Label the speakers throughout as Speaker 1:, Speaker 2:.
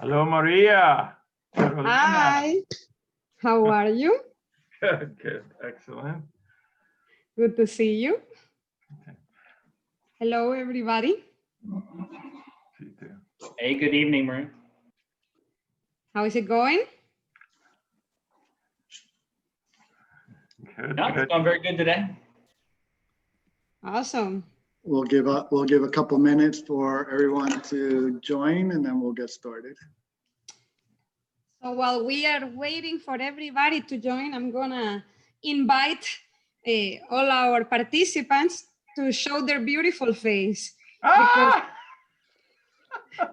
Speaker 1: Hello, Maria. Carolina.
Speaker 2: Hi, how are you?
Speaker 1: Good, good, excellent.
Speaker 2: Good to see you. Hello, everybody.
Speaker 1: See you too.
Speaker 3: Hey, good evening, Marie.
Speaker 2: How is it going?
Speaker 1: Good,
Speaker 3: No, it's
Speaker 1: good.
Speaker 3: going very good today.
Speaker 2: Awesome.
Speaker 4: We'll give a couple minutes for everyone to join, and then we'll get started.
Speaker 2: So while we are waiting for everybody to join, I'm gonna invite all our participants to show their beautiful face.
Speaker 1: Ah!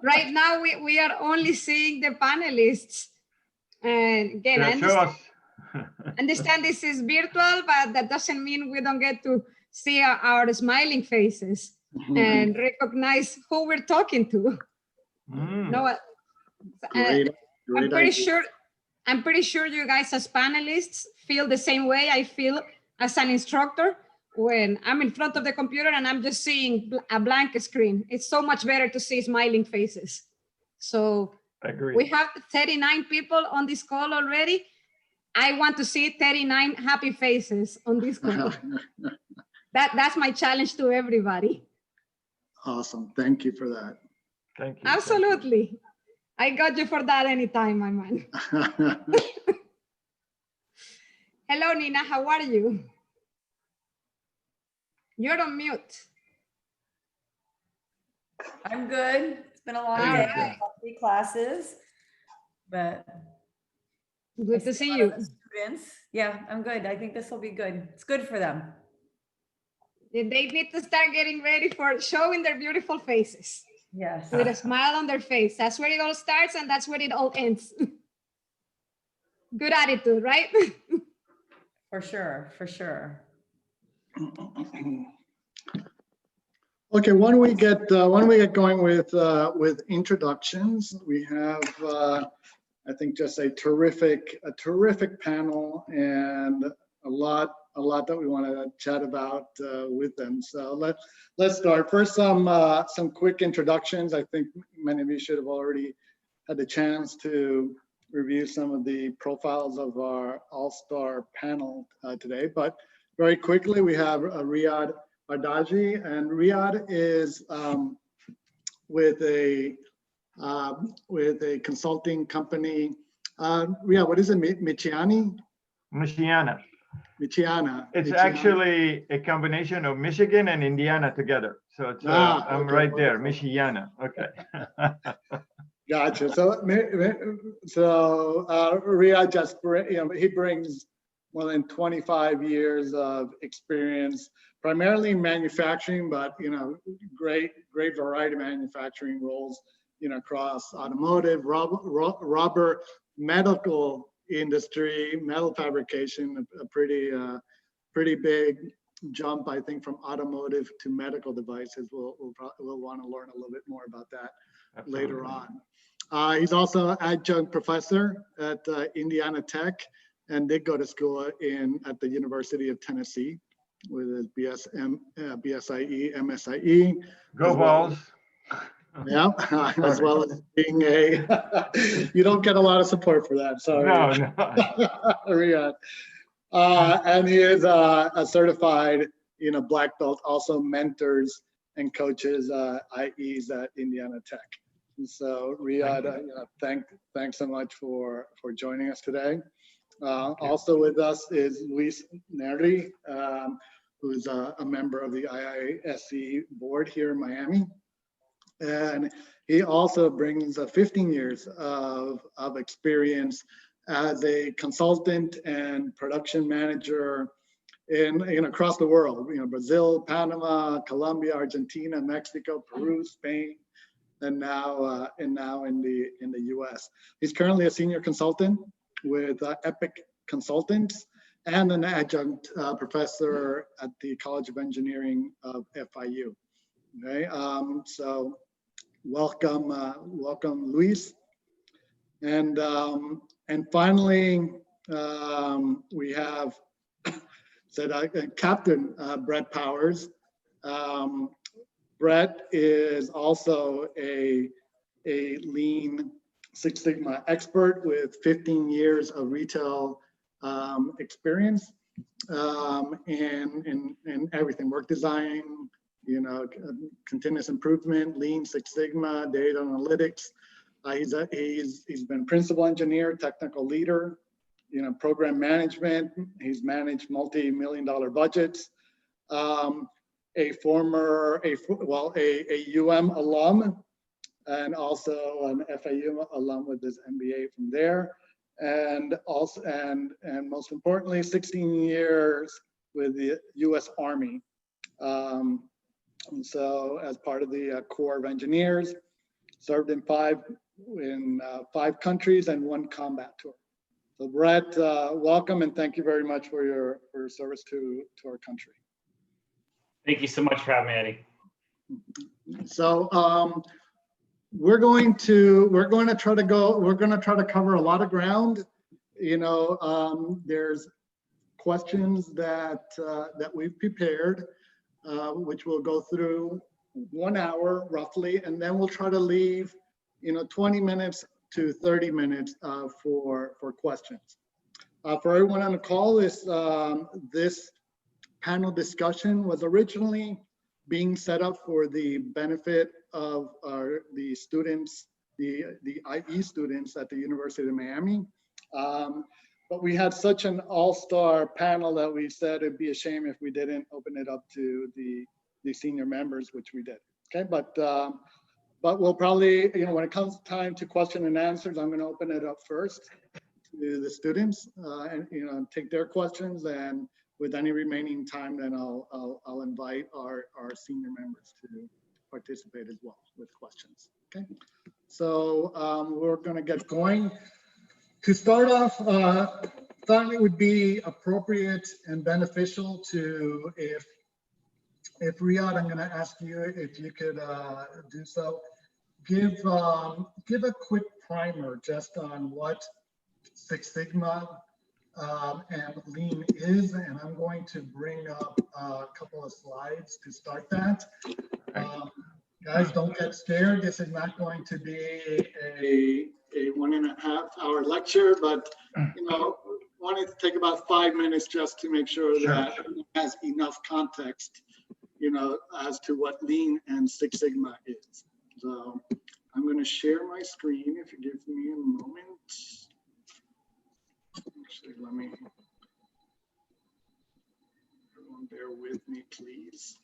Speaker 2: Right now, we are only seeing the panelists. And again, I
Speaker 1: Show us.
Speaker 2: understand this is virtual, but that doesn't mean we don't get to see our smiling faces and recognize who we're talking to. No,
Speaker 4: Great
Speaker 2: I'm pretty
Speaker 4: idea.
Speaker 2: sure you guys as panelists feel the same way I feel as an instructor when I'm in front of the computer and I'm just seeing a blank screen. It's so much better to see smiling faces. So
Speaker 1: Agree.
Speaker 2: we have 39 people on this call already. I want to see 39 happy faces on this call. That's my challenge to everybody.
Speaker 4: Awesome. Thank you for that.
Speaker 1: Thank you.
Speaker 2: Absolutely. I got you for that anytime, my man. Hello, Nina. How are you? You're on mute.
Speaker 5: I'm good. It's been a long
Speaker 2: All
Speaker 5: day.
Speaker 2: right.
Speaker 5: 3 classes, but
Speaker 2: Good to see you.
Speaker 5: students. Yeah, I'm good. I think this will be good. It's good for them.
Speaker 2: They need to start getting ready for showing their beautiful faces
Speaker 5: Yes.
Speaker 2: with a smile on their face. That's where it all starts and that's where it all ends. Good attitude, right?
Speaker 5: For sure. For sure.
Speaker 4: Okay, why don't we get going with introductions? We have I think just a terrific panel and a lot that we want to chat about with them. So let's start. First, some quick introductions. I think many of you should have already had the chance to review some of the profiles of our all-star panel today. But very quickly, we have Riad Ardahji, and Riad is with a consulting company. Riad, what is it? Michiana.
Speaker 1: It's actually a combination of Michigan and Indiana together. So it's, I'm
Speaker 4: okay,
Speaker 1: right there,
Speaker 4: wonderful.
Speaker 1: Michiana. Okay.
Speaker 4: Gotcha. So Riad just, he brings more than 25 years of experience, primarily in manufacturing, but great variety of manufacturing roles, across automotive, rubber, medical industry, metal fabrication, a pretty big jump, I think, from automotive to medical devices. We'll want to learn a little bit more about that later on. He's also an adjunct professor at Indiana Tech and did go to school at the University of Tennessee with his BSIE, MSIE.
Speaker 1: Go Vols.
Speaker 4: Yeah, as well as being you don't get a lot of support for that, sorry.
Speaker 1: No.
Speaker 4: Riad. And he is a certified, black belt, also mentors and coaches IEs at Indiana Tech. And so Riad, thanks so much for joining us today. Also with us is Luiz Nery, who's a member of the IISC board here in Miami. And he also brings 15 years of experience as a consultant and production manager in across the world, Brazil, Panama, Colombia, Argentina, Mexico, Peru, Spain, and now in the US. He's currently a senior consultant with Epic Consultants and an adjunct professor at the College of Engineering of FIU. Okay, so welcome, Luiz. And finally, we have Captain Brett Powers. Brett is also a lean Six Sigma expert with 15 years of retail experience in everything, work design, continuous improvement, Lean, Six Sigma, data analytics. He's been principal engineer, technical leader, program management. He's managed multi-million-dollar budgets. A UM alum, and also an FAU alum with his MBA from there, and most importantly, 16 years with the U.S. Army. And so, as part of the Corps of Engineers, served in five countries and 1 combat tour. So, Brett, welcome and thank you very much for your service to our country.
Speaker 3: Thank you so much for having me, Eddie.
Speaker 4: So we're going to try to cover a lot of ground. There's questions that we've prepared, which we'll go through 1 hour roughly, and then we'll try to leave 20 minutes to 30 minutes for questions. For everyone on the call, this panel discussion was originally being set up for the benefit of the students, the IE students at the University of Miami. But we had such an all-star panel that we said it'd be a shame if we didn't open it up to the senior members, which we did. Okay, but we'll probably, when it comes time to question and answers, I'm going to open it up first to the students and take their questions, and with any remaining time, then I'll invite our senior members to participate as well with questions. Okay, so we're going to get going. To start off, thought it would be appropriate and beneficial to, if Riad, I'm going to ask you if you could do so, give a quick primer just on what Six Sigma and Lean is, and I'm going to bring up a couple of slides to start that. Guys, don't get scared. This is not going to be a 1.5 hour lecture, but wanted to take about 5 minutes just to make sure that it has enough context, as to what Lean and Six Sigma is. So I'm going to share my screen if you give me a moment. Actually, let me, everyone bear with me, please.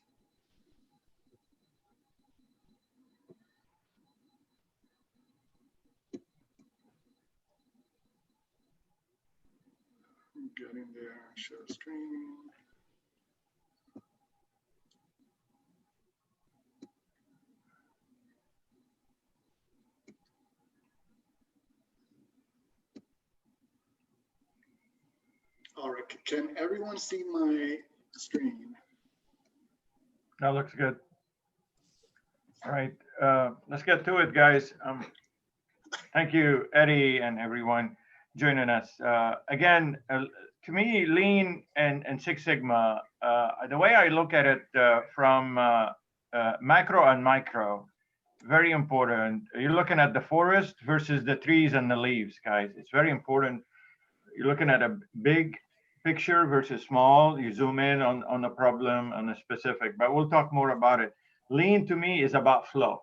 Speaker 4: I'm getting there, share screen. All right, can everyone see my screen?
Speaker 1: That looks good. All right, let's get to it, guys. Thank you, Eddie, and everyone joining us. Again, to me, Lean and Six Sigma, the way I look at it from macro and micro, very important. You're looking at the forest versus the trees and the leaves, guys. It's very important. You're looking at a big picture versus small. You zoom in on the problem, on the specific, but we'll talk more about it. Lean to me is about flow.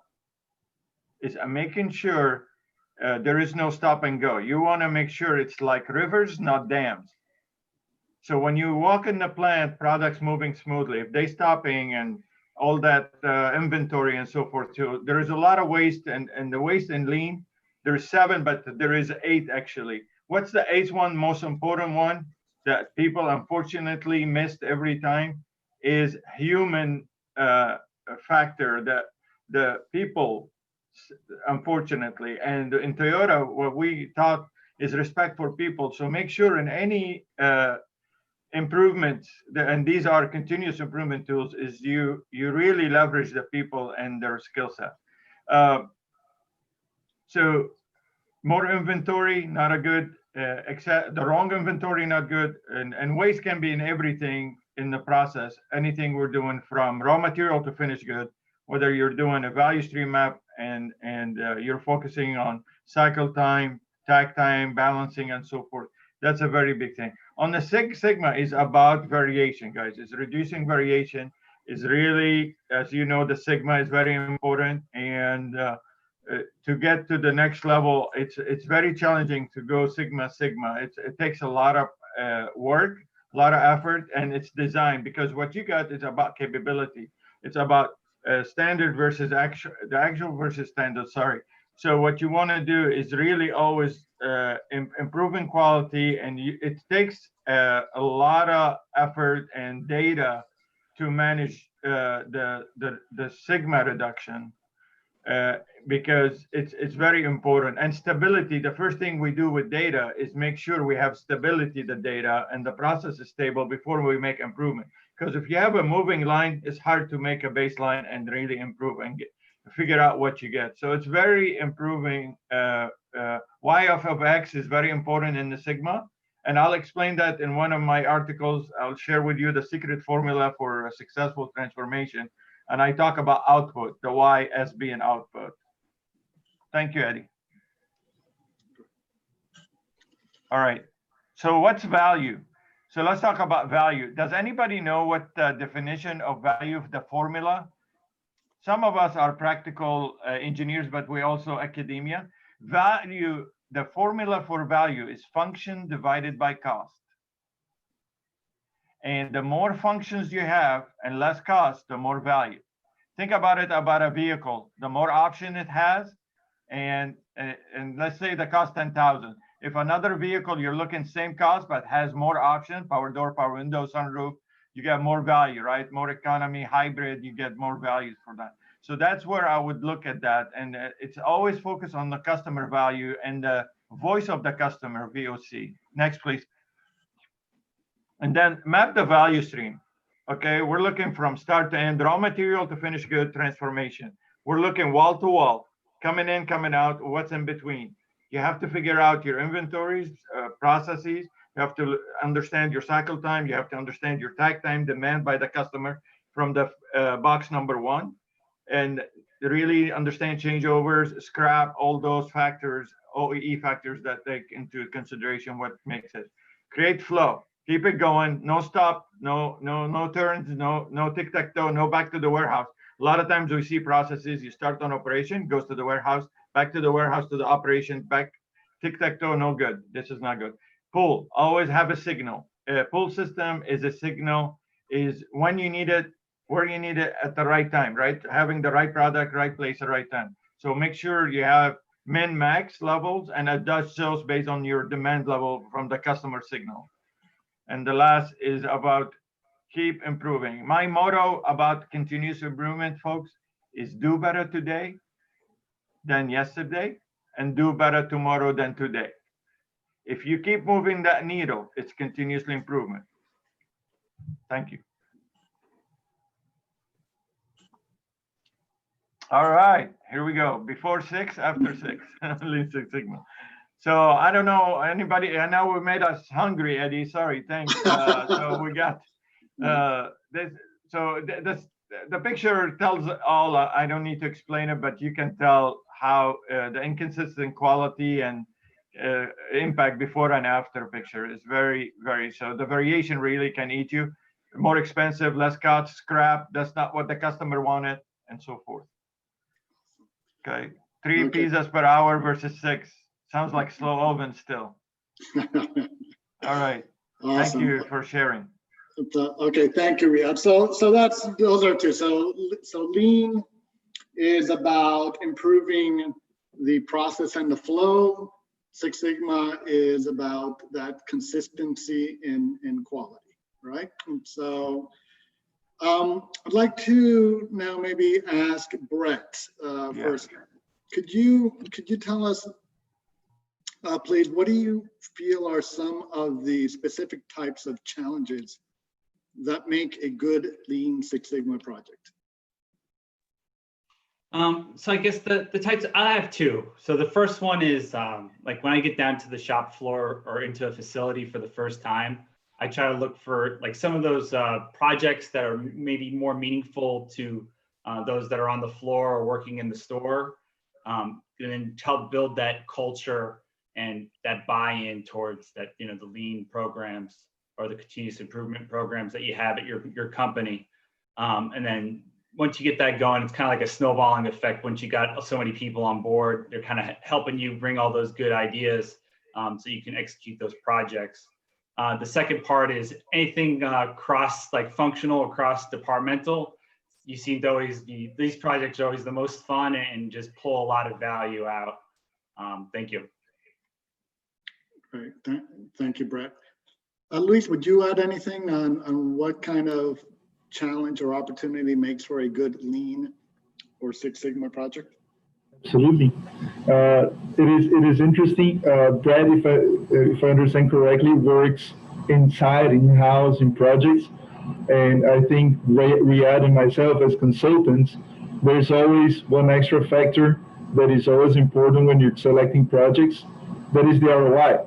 Speaker 1: It's making sure there is no stop and go. You want to make sure it's like rivers, not dams. So when you walk in the plant, products moving smoothly. If they stopping and all that inventory and so forth too, there is a lot of waste, and the waste in Lean, there's 7, but there is 8 actually. What's the 8th one, most important one that people unfortunately missed every time is human factor, that the people, unfortunately. And in Toyota, what we taught is respect for people. So make sure in any improvements, and these are continuous improvement tools, is you really leverage the people and their skill set. So more inventory, not a good, except the wrong inventory, not good. And waste can be in everything in the process. Anything we're doing from raw material to finished good, whether you're doing a value stream map and you're focusing on cycle time, takt time, balancing, and so forth. That's a very big thing. On the Six Sigma is about variation, guys. It's reducing variation. Is really, as you know, the Sigma is very important, and to get to the next level, it's very challenging to go Sigma. It takes a lot of work, a lot of effort, and it's designed because what you got is about capability. It's about standard versus actual, the actual versus standard. Sorry. So what you want to do is really always improving quality, and it takes a lot of effort and data to manage the Sigma reduction. Because it's very important, and stability. The first thing we do with data is make sure we have stability the data and the process is stable before we make improvement. Because if you have a moving line, it's hard to make a baseline and really improve and figure out what you get. So it's very improving. Y of X is very important in the Sigma, and I'll explain that in one of my articles. I'll share with you the secret formula for a successful transformation. And I talk about output, the Y as being output. Thank you, Eddie. All right. So what's value? So let's talk about value. Does anybody know what the definition of value of the formula? Some of us are practical engineers, but we also academia. Value, the formula for value is function divided by cost. And the more functions you have and less cost, the more value. Think about it about a vehicle. The more option it has, and let's say the cost 10,000. If another vehicle you're looking same cost but has more option, power door, power window, sunroof, you get more value, right? More economy, hybrid, you get more values for that. So that's where I would look at that, and it's always focused on the customer value and the voice of the customer, VOC. Next, please. And then map the value stream. Okay, we're looking from start to end, raw material to finished good transformation. We're looking wall to wall, coming in, coming out, what's in between. You have to figure out your inventories, processes. You have to understand your cycle time. You have to understand your takt time demand by the customer from the box number 1. And really understand changeovers, scrap, all those factors, OEE factors that take into consideration what makes it. Create flow. Keep it going, no stop, no turns, no tic-tac-toe, no back to the warehouse. A lot of times we see processes, you start on operation, goes to the warehouse, back to the warehouse to the operation, back, tic-tac-toe, no good. This is not good. Pull, always have a signal. Pull system is a signal, is when you need it, where you need it at the right time, right? Having the right product, right place at the right time. So make sure you have min max levels and adjust those based on your demand level from the customer signal. And the last is about keep improving. My motto about continuous improvement, folks, is do better today than yesterday and do better tomorrow than today. If you keep moving that needle, it's continuously improvement. Thank you. All right, here we go. Before 6, after 6, Lean Six Sigma. So I don't know anybody. I know we made us hungry, Eddie. Sorry, thanks. So we got this. So the picture tells all. I don't need to explain it, but you can tell how the inconsistent quality and impact before and after picture is very. So the variation really can eat you. More expensive, less cost, scrap. That's not what the customer wanted, and so forth. Okay, 3 pizzas per hour versus 6. Sounds like slow oven still. All right.
Speaker 4: Awesome.
Speaker 1: Thank you for sharing.
Speaker 4: Okay, thank you, Riad. So those are 2. So lean is about improving the process and the flow. Six Sigma is about that consistency in quality, right? And so I'd like to now maybe ask Brett first. Could you tell us, please, what do you feel are some of the specific types of challenges that make a good Lean Six Sigma project?
Speaker 3: So I guess the types, I have 2. So the first one is like when I get down to the shop floor or into a facility for the first time, I try to look for like some of those projects that are maybe more meaningful to those that are on the floor or working in the store. and then help build that culture and that buy-in towards that, you know, the lean programs or the continuous improvement programs that you have at your company. And then once you get that going, it's kind of like a snowballing effect. Once you got so many people on board, they're kind of helping you bring all those good ideas so you can execute those projects. The second part is anything cross, like functional or cross departmental. You seem to always be, these projects are always the most fun and just pull a lot of value out. Thank you.
Speaker 4: Great, thank you, Brett. Luis, would you add anything on what kind of challenge or opportunity makes for a good Lean or Six Sigma project?
Speaker 6: Absolutely. It is interesting. Brad, if I understand correctly, works inside, in-house, in projects. And I think Riad and myself as consultants, there's always one extra factor that is always important when you're selecting projects. That is the ROI.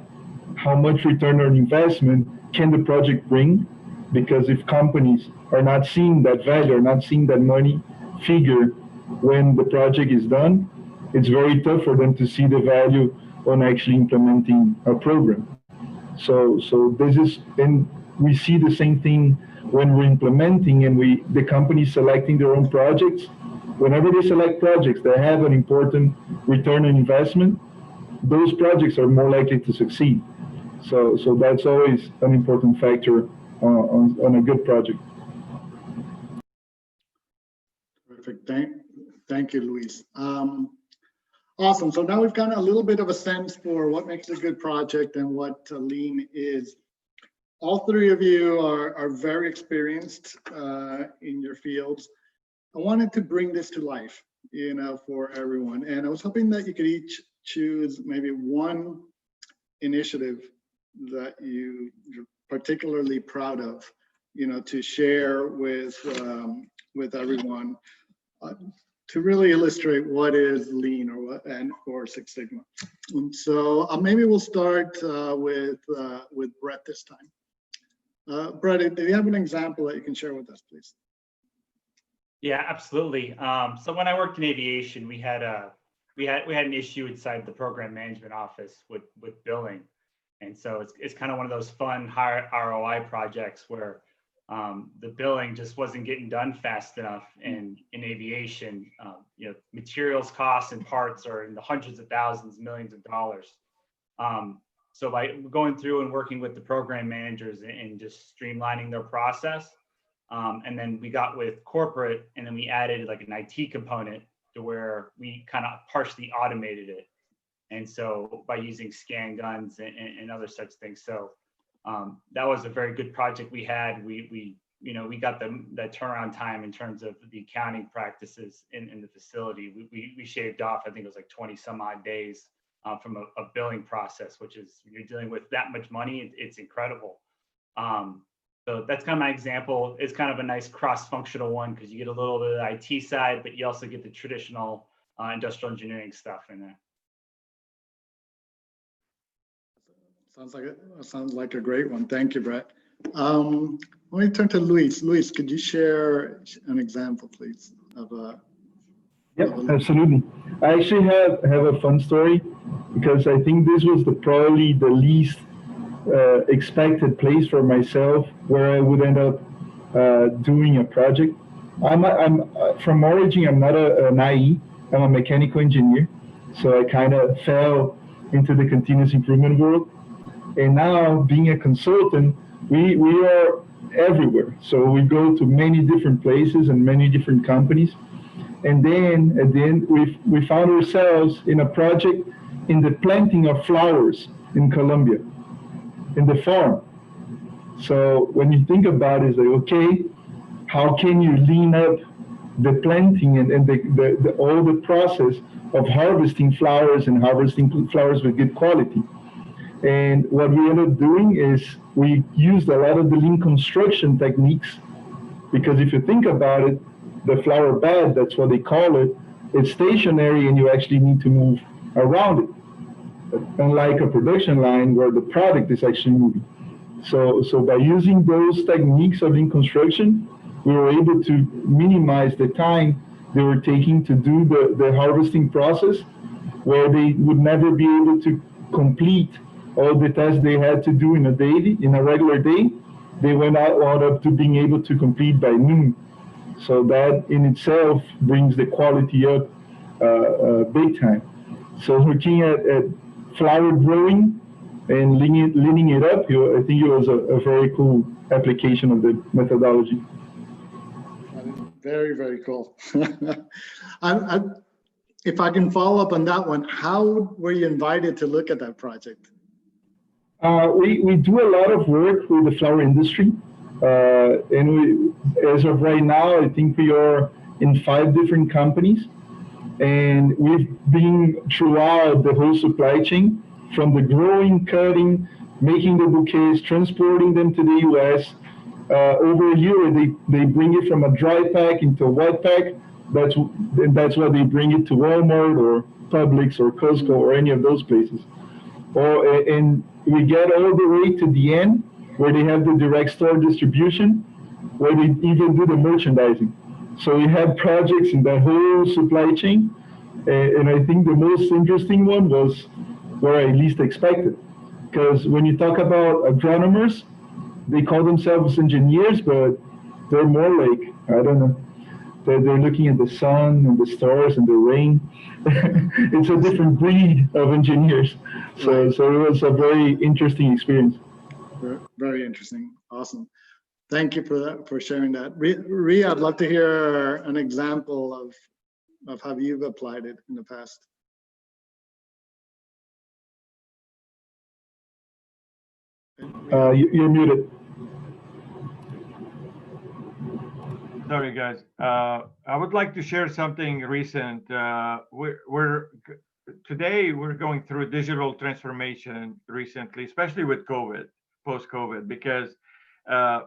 Speaker 6: How much return on investment can the project bring? Because if companies are not seeing that value, or not seeing that money figure when the project is done, it's very tough for them to see the value on actually implementing a program. So this is, and we see the same thing when we're implementing and the companies selecting their own projects. Whenever they select projects that have an important return on investment, those projects are more likely to succeed. So that's always an important factor on a good project.
Speaker 4: Perfect. Thank you, Luis. Awesome. So now we've got a little bit of a sense for what makes a good project and what Lean is. All three of you are very experienced in your fields. I wanted to bring this to life, you know, for everyone. And I was hoping that you could each choose maybe one initiative that you're particularly proud of, you know, to share with everyone to really illustrate what is Lean or Six Sigma. And so maybe we'll start with Brett this time. Brett, do you have an example that you can share with us, please?
Speaker 3: Yeah, absolutely. So when I worked in aviation, we had an issue inside the program management office with billing. And so it's kind of one of those fun high ROI projects where the billing just wasn't getting done fast enough. And in aviation, you know, materials costs and parts are in the hundreds of thousands, millions of dollars. So by going through and working with the program managers and just streamlining their process, and then we got with corporate, and then we added like an IT component to where we kind of partially automated it. And so by using scan guns and other such things. So that was a very good project we had. We got that turnaround time in terms of the accounting practices in the facility. We shaved off, I think it was like 20 some odd days from a billing process, which is, you're dealing with that much money, it's incredible. So that's kind of my example. It's kind of a nice cross-functional one because you get a little bit of the IT side, but you also get the traditional industrial engineering stuff in there.
Speaker 4: Sounds like a great one. Thank you, Brett. Let me turn to Luis. Luis, could you share an example, please, of a?
Speaker 6: Yep, absolutely. I actually have a fun story because I think this was probably the least expected place for myself where I would end up doing a project. I'm from origin, I'm not an IE, I'm a mechanical engineer. So I kind of fell into the continuous improvement world. And now being a consultant, we are everywhere. So we go to many different places and many different companies. And then at the end, we found ourselves in a project in the planting of flowers in Colombia, in the farm. So when you think about it, it's like, okay, how can you lean up the planting and all the process of harvesting flowers and harvesting flowers with good quality? And what we ended up doing is we used a lot of the lean construction techniques, because if you think about it, the flower bed, that's what they call it, it's stationary and you actually need to move around it, unlike a production line where the product is actually moving. So by using those techniques of lean construction, we were able to minimize the time they were taking to do the harvesting process, where they would never be able to complete all the tasks they had to do in a regular day. They went out up to being able to complete by noon. So that in itself brings the quality up big time. So looking at flower growing and leaning it up, I think it was a very cool application of the methodology.
Speaker 4: Very, very cool. If I can follow up on that one, how were you invited to look at that project?
Speaker 6: We do a lot of work with the flower industry. And as of right now, I think we are in 5 different companies. And we've been throughout the whole supply chain, from the growing, cutting, making the bouquets, transporting them to the US. Over here, they bring it from a dry pack into a wet pack. That's why they bring it to Walmart or Publix or Costco or any of those places. And we get all the way to the end, where they have the direct store distribution, where they even do the merchandising. So we have projects in the whole supply chain. And I think the most interesting one was where I least expected. Because when you talk about agronomers, they call themselves engineers, but they're more like, I don't know, they're looking at the sun and the stars and the rain. It's a different breed of engineers. So it was a very interesting experience.
Speaker 4: Very interesting. Awesome. Thank you for that, for sharing that. Riad, I'd love to hear an example of how you've applied it in the past.
Speaker 6: You're muted.
Speaker 1: Sorry, guys. I would like to share something recent. Today we're going through digital transformation recently, especially with COVID, post-COVID, because,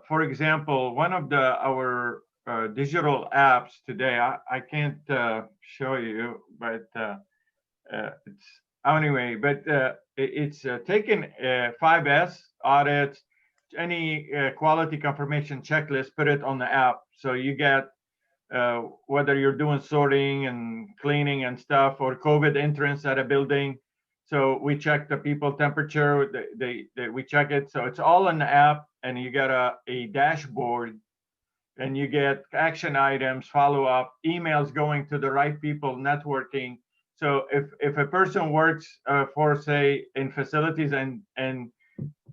Speaker 1: for example, one of our digital apps today, I can't show you, but it's anyway. But it's taken 5S audits, any quality confirmation checklist, put it on the app. So you get whether you're doing sorting and cleaning and stuff, or COVID entrance at a building. So we check the people temperature, we check it. So it's all in the app, and you get a dashboard, and you get action items, follow up, emails going to the right people, networking. So if a person works for, say, in facilities and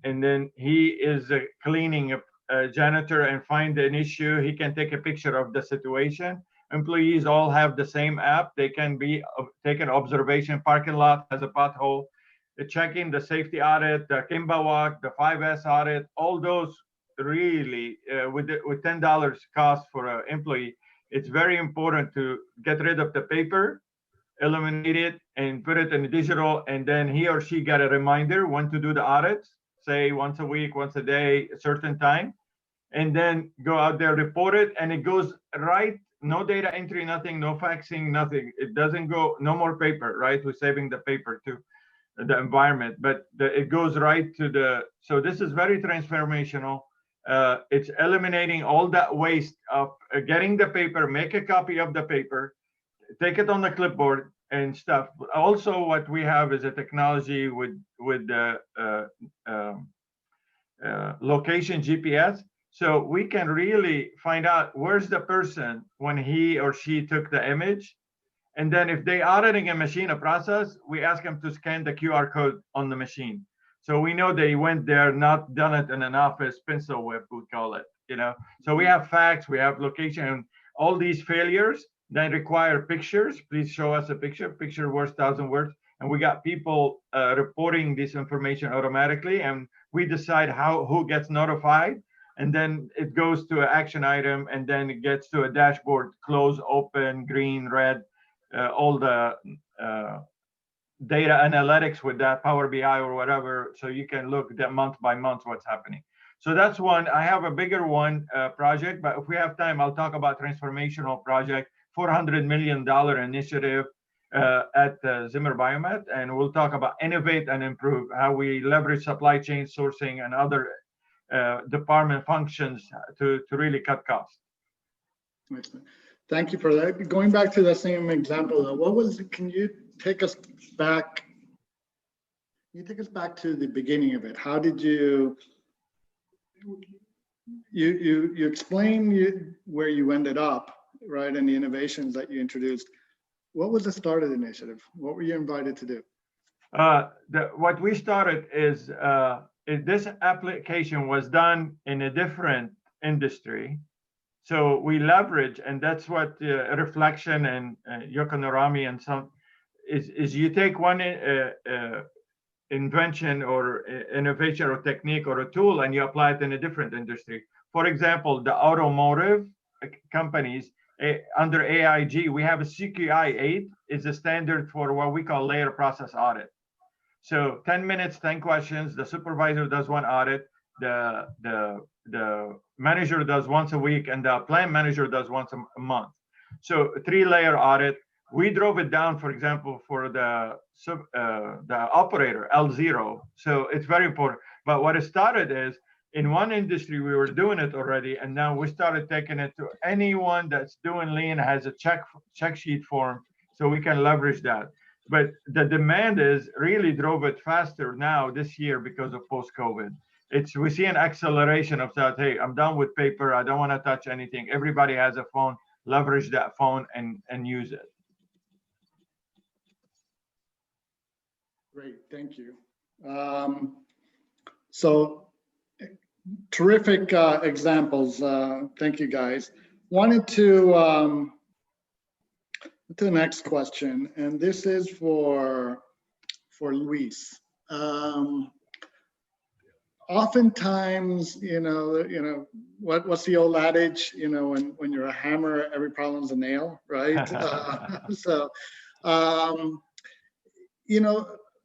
Speaker 1: then he is cleaning a janitor and find an issue, he can take a picture of the situation. Employees all have the same app. They can be taken observation. Parking lot has a pothole, the check-in, the safety audit, the Kimba walk, the 5S audit, all those really with $10 cost for an employee. It's very important to get rid of the paper, eliminate it, and put it in the digital, and then he or she get a reminder when to do the audits, say once a week, once a day, a certain time, and then go out there, report it, and it goes right, no data entry, nothing, no faxing, nothing. It doesn't go, no more paper, right? We're saving the paper to the environment, but it goes right to the, so this is very transformational. It's eliminating all that waste of getting the paper, make a copy of the paper, take it on the clipboard and stuff. Also, what we have is a technology with location GPS. So we can really find out where's the person when he or she took the image. And then if they auditing a machine, a process, we ask them to scan the QR code on the machine. So we know they went there, not done it in an office, pencil whip, we call it, you know. So we have facts, we have location, all these failures that require pictures. Please show us a picture. Picture worth 1,000 words. And we got people reporting this information automatically, and we decide who gets notified. And then it goes to an action item, and then it gets to a dashboard, close, open, green, red, all the data analytics with that Power BI or whatever. So you can look at month by month what's happening. So that's one. I have a bigger one project, but if we have time, I'll talk about transformational project, $400 million initiative at Zimmer Biomet. And we'll talk about innovate and improve, how we leverage supply chain sourcing and other department functions to really cut costs.
Speaker 4: Excellent. Thank you for that. Going back to the same example, though, can you take us back? Can you take us back to the beginning of it? How did you explain where you ended up, right, and the innovations that you introduced. What was the start of the initiative? What were you invited to do?
Speaker 1: What we started is this application was done in a different industry. So we leverage, and that's what reflection and Yoko Norami and some is you take one invention or innovation or technique or a tool and you apply it in a different industry. For example, the automotive companies under AIG, we have a CQI 8 is a standard for what we call layer process audit. So 10 minutes, 10 questions. The supervisor does one audit. The manager does once a week, and the plant manager does once a month. So a 3-layer audit. We drove it down, for example, for the operator L0. So it's very important. But what it started is in one industry we were doing it already, and now we started taking it to anyone that's doing lean has a check sheet form, so we can leverage that. But the demand is really drove it faster now this year because of post-COVID. We see an acceleration of that. Hey, I'm done with paper. I don't want to touch anything. Everybody has a phone. Leverage that phone and use it.
Speaker 4: Great, thank you. So terrific examples. Thank you, guys. Wanted to the next question, and this is for Luiz. Oftentimes, what's the old adage? When you're a hammer, every problem's a nail, right?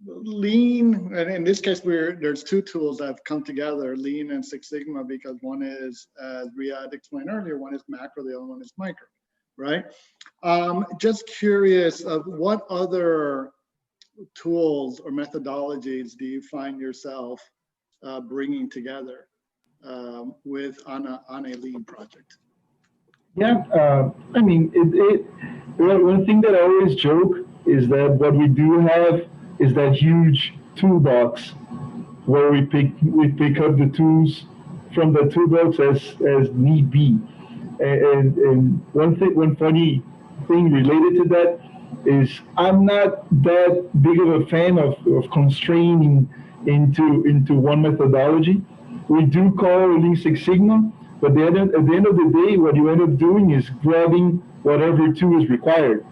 Speaker 4: Lean, and in this case, there's 2 tools that have come together, Lean and Six Sigma, because one is, as Riad explained earlier, one is macro, the other one is micro, right? Just curious of what other tools or methodologies do you find yourself bringing together on a Lean project?
Speaker 6: Yeah, I mean, one thing that I always joke is that what we do have is that huge toolbox where we pick up the tools from the toolbox as need be. And one funny thing related to that is I'm not that big of a fan of constraining into one methodology. We do call Lean Six Sigma, but at the end of the day, what you end up doing is grabbing whatever tool is required.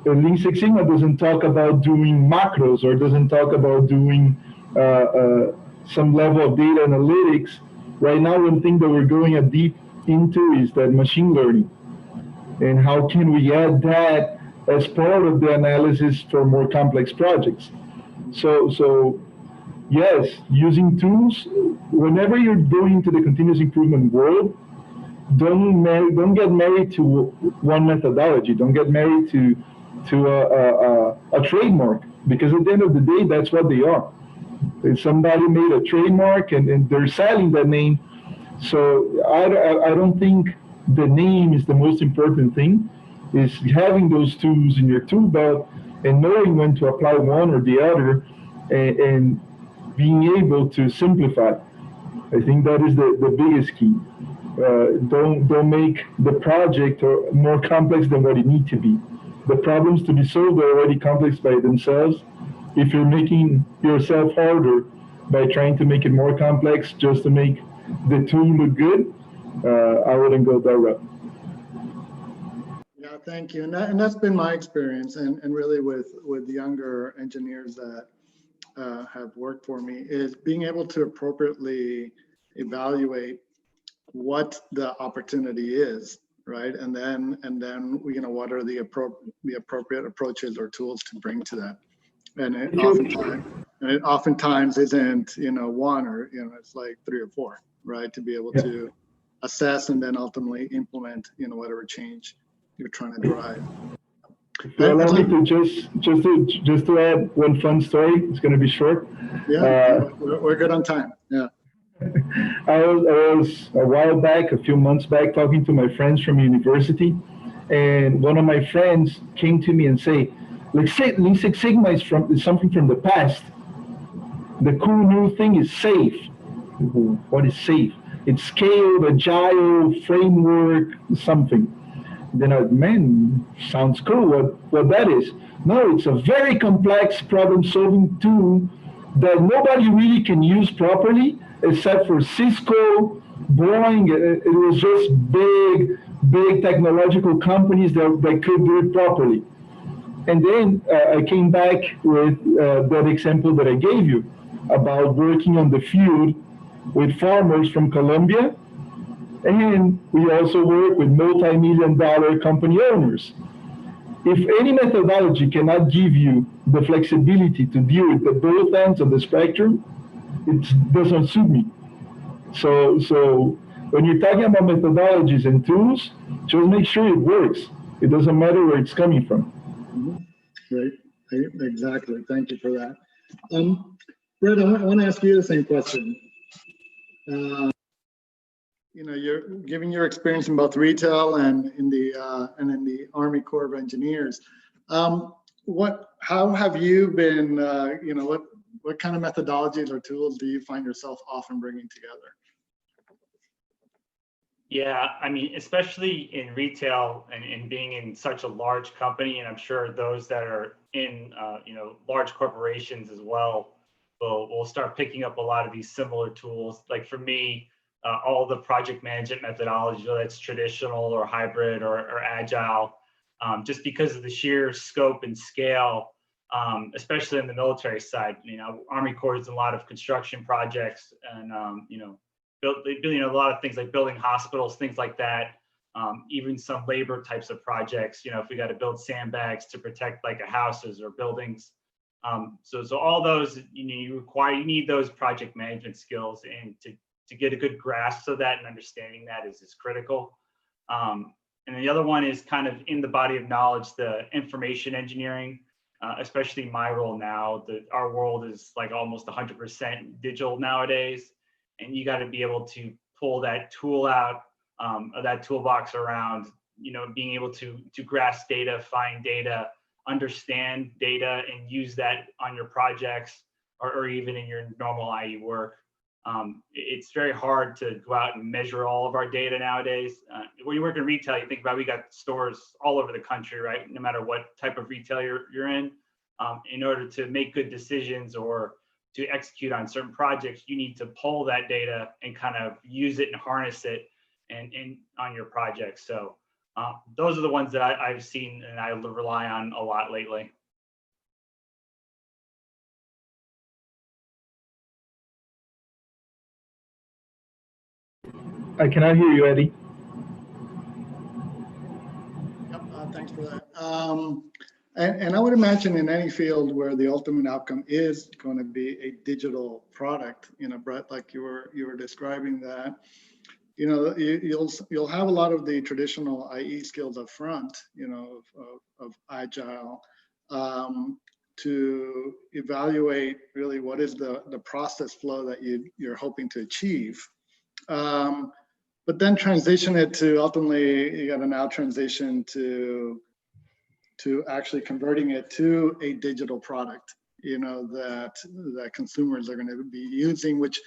Speaker 6: Lean Six Sigma doesn't talk about doing macros or doesn't talk about doing some level of data analytics. Right now, one thing that we're going deep into is that machine learning. And how can we add that as part of the analysis for more complex projects? So yes, using tools, whenever you're going into the continuous improvement world, don't get married to one methodology. Don't get married to a trademark, because at the end of the day, that's what they are. Somebody made a trademark and they're selling that name. So I don't think the name is the most important thing. Is having those tools in your tool belt and knowing when to apply one or the other, and being able to simplify. I think that is the biggest key. Don't make the project more complex than what it needs to be. The problems to be solved are already complex by themselves. If you're making yourself harder by trying to make it more complex just to make the tool look good, I wouldn't go that route.
Speaker 4: Yeah, thank you. And that's been my experience, and really with younger engineers that have worked for me, is being able to appropriately evaluate what the opportunity is, right? And then what are the appropriate approaches or tools to bring to that. And it oftentimes isn't one or it's like 3 or 4, right? To be able to assess and then ultimately implement whatever change you're trying to drive.
Speaker 6: Allow me to just to add one fun story. It's going to be short.
Speaker 4: Yeah, we're good on time. Yeah.
Speaker 6: I was a while back, a few months back, talking to my friends from university, and one of my friends came to me and say, Lean Six Sigma is something from the past. The cool new thing is safe. What is safe? It's scaled, agile, framework, something. Then man, sounds cool. What that is? No, it's a very complex problem-solving tool that nobody really can use properly, except for Cisco, Boeing. It was just big technological companies that could do it properly. And then I came back with that example that I gave you about working on the field with farmers from Colombia. And we also work with multi-million-dollar company owners. If any methodology cannot give you the flexibility to deal with the both ends of the spectrum, it doesn't suit me. So when you're talking about methodologies and tools, just make sure it works. It doesn't matter where it's coming from.
Speaker 4: Great, exactly. Thank you for that. Brett, I want to ask you the same question. You know, you're giving your experience in both retail and in the Army Corps of Engineers. How have you been? You know, what kind of methodologies or tools do you find yourself often bringing together?
Speaker 3: Yeah, I mean, especially in retail and being in such a large company, and I'm sure those that are in you know, large corporations as well will start picking up a lot of these similar tools. Like for me, all the project management methodology, whether it's traditional or hybrid or agile, just because of the sheer scope and scale, especially in the military side. You know, Army Corps is a lot of construction projects, and you know, a lot of things like building hospitals, things like that. Even some labor types of projects. You know, if we got to build sandbags to protect like houses or buildings. So all those, you know, you need those project management skills, and to get a good grasp of that and understanding that is critical. And the other one is kind of in the body of knowledge, the information engineering, especially my role now. Our world is like almost 100% digital nowadays, and you got to be able to pull that tool out of that toolbox around, you know, being able to grasp data, find data, understand data, and use that on your projects or even in your normal IE work. It's very hard to go out and measure all of our data nowadays. When you work in retail, you think about, we got stores all over the country, right? No matter what type of retail you're in order to make good decisions or to execute on certain projects, you need to pull that data and kind of use it and harness it and on your projects. So those are the ones that I've seen and I rely on a lot lately.
Speaker 6: I cannot hear you, Eddie.
Speaker 4: Yep, thanks for that. And I would imagine in any field where the ultimate outcome is going to be a digital product, you know, Brett, like you were describing that, you know, you'll have a lot of the traditional IE skills up front, you know, of agile, to evaluate really what is the process flow that you're hoping to achieve. But then transition it to ultimately, you got to now transition to actually converting it to a digital product, you know, that consumers are going to be using, which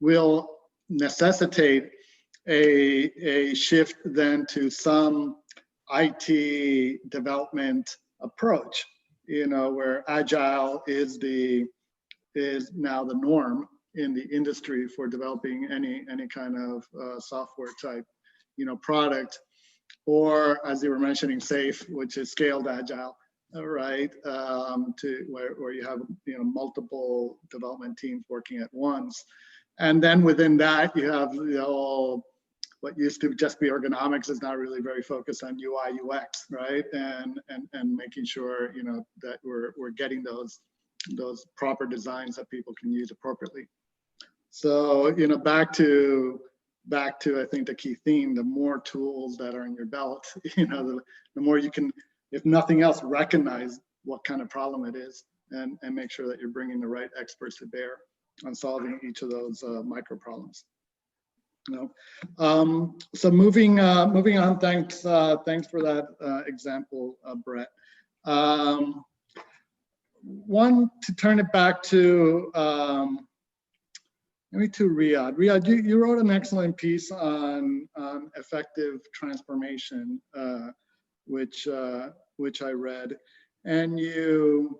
Speaker 4: will necessitate a shift then to some IT development approach, you know, where agile is now the norm in the industry for developing any kind of software type, you know, product, or as you were mentioning, safe, which is scaled agile, right? To where you have, you know, multiple development teams working at once, and then within that you have what used to just be ergonomics is now really very focused on UI UX, right? And making sure, you know, that we're getting those proper designs that people can use appropriately. So, you know, back to I think the key theme, the more tools that are in your belt, you know, the more you can, if nothing else, recognize what kind of problem it is and make sure that you're bringing the right experts to bear solving each of those micro problems. So moving on. Thanks for that example, Brett. One, to turn it back to maybe to Riad. Riad, you wrote an excellent piece on effective transformation, which I read, and you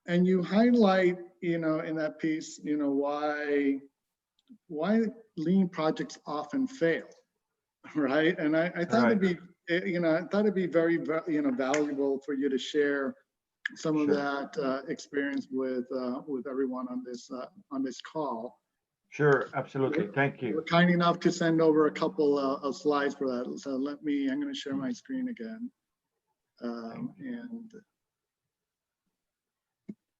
Speaker 4: highlight, in that piece, why lean projects often fail, right? And I thought it'd be, very, valuable for you to share some of that experience with everyone on this call.
Speaker 1: Sure, absolutely. Thank you.
Speaker 4: You were kind enough to send over a couple of slides for that. So I'm going to share my screen again.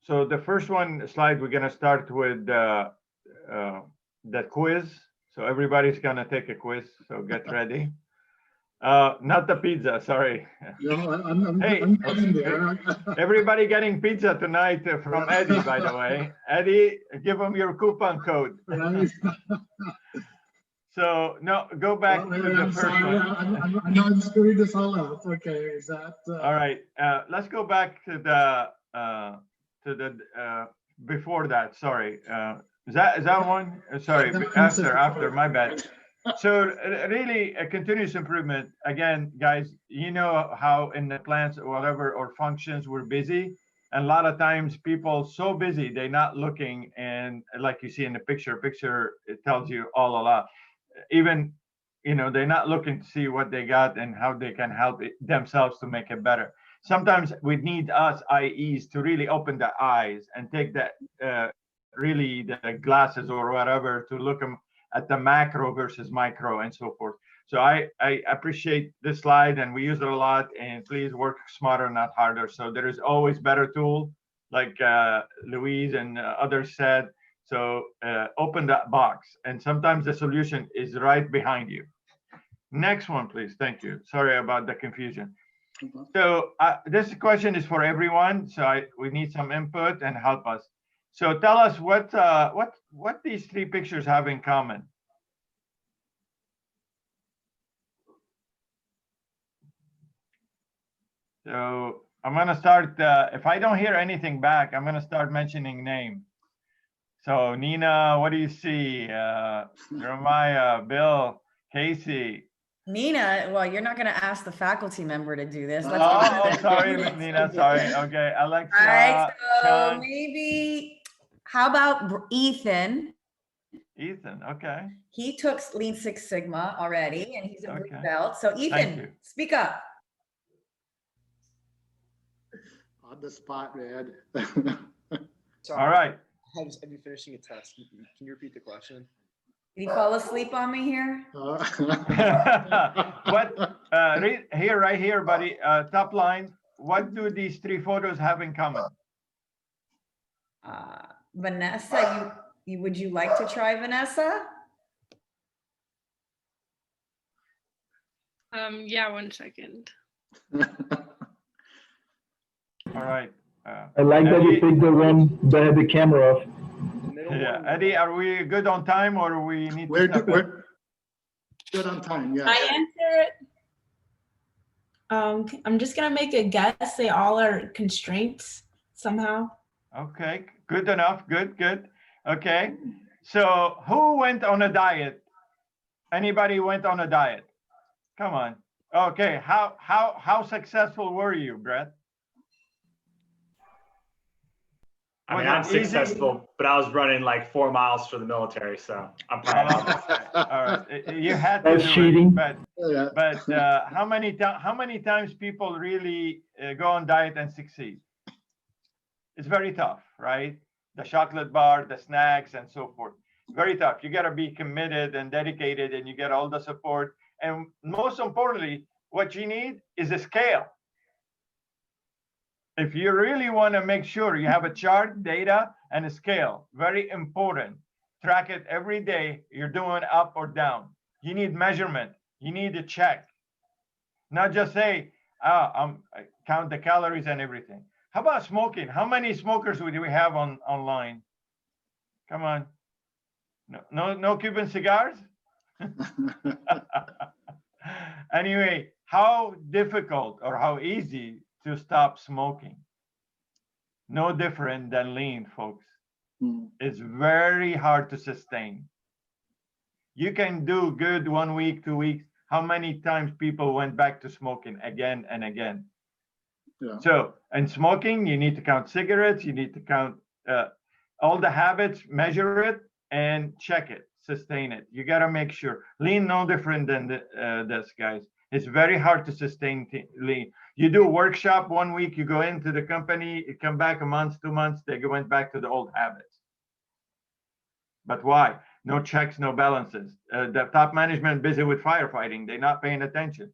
Speaker 1: So the first slide, we're going to start with the quiz. So everybody's going to take a quiz. So get ready. Not the pizza, sorry.
Speaker 4: No, I'm
Speaker 1: there. Everybody getting pizza tonight from Eddie, by the way. Eddie, give them your coupon code. So no, go back to the first one.
Speaker 4: I'm not screwing this all up. Okay, is that?
Speaker 1: All right, let's go back to the before that. Sorry, is that one? Sorry, after. My bad. So really a continuous improvement. Again, guys, how in the plants or whatever, or functions, we're busy. And a lot of times people so busy, they're not looking. And like you see in the picture, it tells you a lot. Even, they're not looking to see what they got and how they can help themselves to make it better. Sometimes we need us IEs to really open the eyes and take that, really the glasses or whatever to look at the macro versus micro and so forth. So I appreciate this slide, and we use it a lot, and please work smarter, not harder. So there is always better tool, like Luiz and others said. So open that box, and sometimes the solution is right behind you. Next one, please. Thank you. Sorry about the confusion. So this question is for everyone. So we need some input and help us. So tell us what these three pictures have in common. So I'm going to start, if I don't hear anything back, I'm going to start mentioning name. So Nina, what do you see? Jeremiah, Bill, Casey.
Speaker 5: Nina, well, you're not going to ask the faculty member to do this.
Speaker 1: Sorry, Nina, sorry. Okay, Alexa.
Speaker 5: All right, so maybe, how about Ethan?
Speaker 1: Ethan, okay.
Speaker 5: He took Lean Six Sigma already, and he's a blue belt. So Ethan, speak up.
Speaker 4: On the spot, man.
Speaker 1: All right.
Speaker 7: I've been finishing a test. Can you repeat the question?
Speaker 5: Did he fall asleep on me here?
Speaker 1: What right here, buddy, top line, what do these three photos have in common?
Speaker 5: Vanessa, would you like to try Vanessa?
Speaker 8: Yeah, 1 second.
Speaker 1: All right.
Speaker 6: I like that you picked the one that had the camera off.
Speaker 1: Yeah, Eddie, are we good on time, or we need
Speaker 4: we're
Speaker 1: to
Speaker 4: good on time? Yeah.
Speaker 9: I answer it. I'm just gonna make a guess. They all are constraints somehow.
Speaker 1: Okay, good enough. Good. Okay. So who went on a diet? Anybody went on a diet? Come on. Okay. How successful were you, Brett?
Speaker 3: I mean, I'm successful, but I was running like 4 miles for the military, so I'm proud.
Speaker 1: All right, you had to do
Speaker 6: cheating.
Speaker 1: it, but how many times people really go on diet and succeed? It's very tough, right? The chocolate bar, the snacks, and so forth. Very tough. You got to be committed and dedicated, and you get all the support. And most importantly, what you need is a scale. If you really want to make sure you have a chart, data, and a scale, very important. Track it every day. You're doing up or down. You need measurement. You need a check. Not just say, I count the calories and everything. How about smoking? How many smokers do we have online? Come on. No Cuban cigars? Anyway, how difficult or how easy to stop smoking? No different than lean, folks. It's very hard to sustain. You can do good 1 week, 2 weeks. How many times people went back to smoking again and again?
Speaker 4: Yeah.
Speaker 1: So, and smoking, you need to count cigarettes, you need to count all the habits, measure it, and check it, sustain it. You got to make sure. Lean, no different than this, guys. It's very hard to sustain lean. You do a workshop 1 week, you go into the company, you come back a month, 2 months, they went back to the old habits. But why? No checks, no balances. The top management busy with firefighting. They're not paying attention.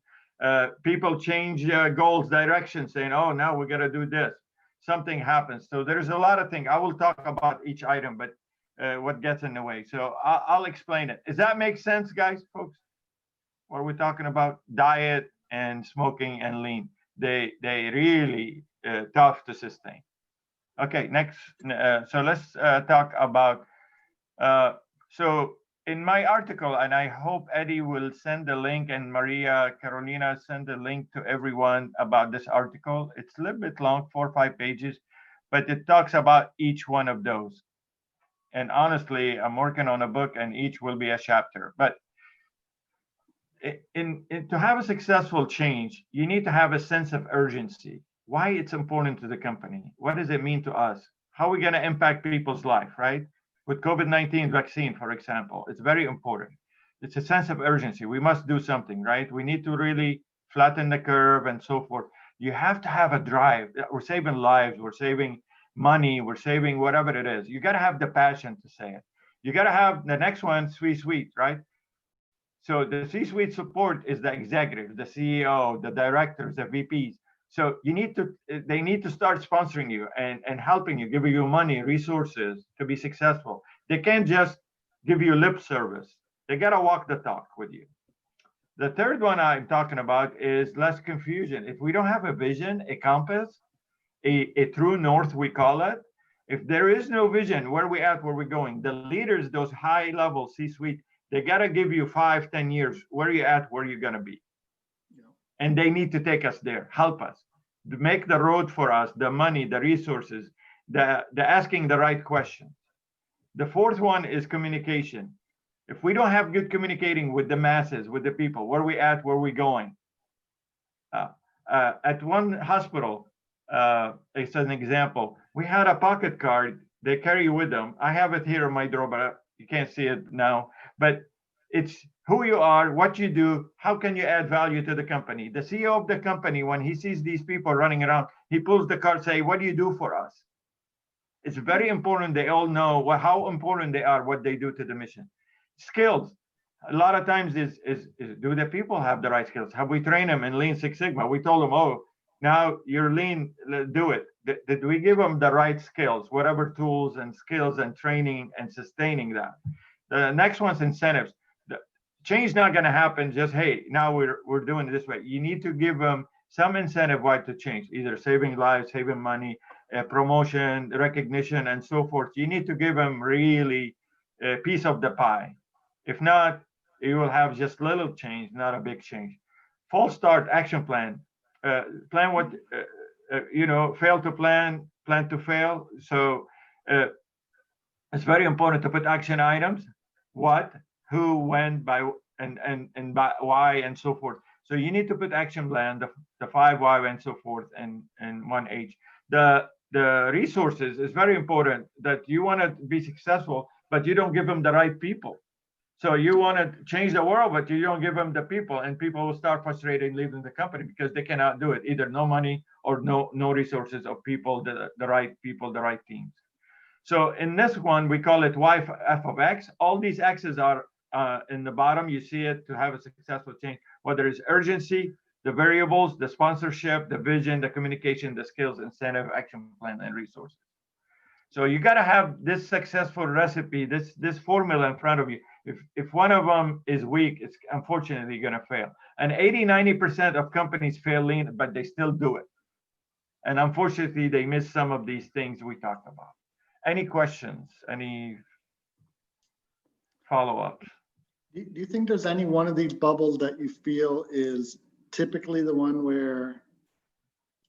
Speaker 1: People change goals, direction, saying, oh, now we got to do this. Something happens. So there's a lot of things. I will talk about each item, but what gets in the way. So I'll explain it. Does that make sense, guys, folks? What we're talking about, diet and smoking and lean. They really tough to sustain. Okay, next. So let's talk about, so in my article, and I hope Eddie will send the link and Maria Carolina send the link to everyone about this article. It's a little bit long, 4 or 5 pages, but it talks about each one of those. And honestly, I'm working on a book and each will be a chapter. But to have a successful change, you need to have a sense of urgency. Why it's important to the company? What does it mean to us? How are we going to impact people's life, right? With COVID-19 vaccine, for example, it's very important. It's a sense of urgency. We must do something, right? We need to really flatten the curve and so forth. You have to have a drive. We're saving lives. We're saving money. We're saving whatever it is. You got to have the passion to say it. You got to have the next one, C-suite, right? So the C-suite support is the executive, the CEO, the directors, the VPs. So they need to start sponsoring you and helping you, giving you money, resources to be successful. They can't just give you lip service. They got to walk the talk with you. The third one I'm talking about is less confusion. If we don't have a vision, a compass, a true north, we call it. If there is no vision, where we at, where we going, the leaders, those high level C-suite, they got to give you 5, 10 years, where you at, where you're going to be. And they need to take us there, help us, to make the road for us, the money, the resources, the asking the right questions. The fourth one is communication. If we don't have good communicating with the masses, with the people, where we at, where we going. At one hospital, it's an example, we had a pocket card they carry with them. I have it here in my drawer, but you can't see it now. But it's who you are, what you do, how can you add value to the company. The CEO of the company, when he sees these people running around, he pulls the card, say, what do you do for us? It's very important they all know how important they are, what they do to the mission. Skills. A lot of times is do the people have the right skills? Have we trained them in Lean Six Sigma? We told them, oh, now you're lean, do it. Did we give them the right skills, whatever tools and skills and training and sustaining that? The next one's incentives. Change not going to happen just, hey, now we're doing it this way. You need to give them some incentive why to change, either saving lives, saving money, promotion, recognition, and so forth. You need to give them really a piece of the pie. If not, you will have just little change, not a big change. False start action plan. Plan what, fail to plan to fail. So it's very important to put action items, what, who, when, by, and by why, and so forth. So you need to put action plan, the 5 why and so forth, and 1 H. The resources is very important, that you want to be successful, but you don't give them the right people. So you want to change the world, but you don't give them the people, and people will start frustrated leaving the company because they cannot do it. Either no money or no resources of people, the right people, the right teams. So in this one, we call it Y F of X. All these X's are in the bottom. You see it to have a successful change, whether it's urgency, the variables, the sponsorship, the vision, the communication, the skills, incentive, action plan, and resources. So you got to have this successful recipe, this formula in front of you. If one of them is weak, it's unfortunately going to fail. And 80-90% of companies fail lean, but they still do it. And unfortunately, they miss some of these things we talked about. Any questions? Any follow-ups.
Speaker 4: Do you think there's any one of these bubbles that you feel is typically the one where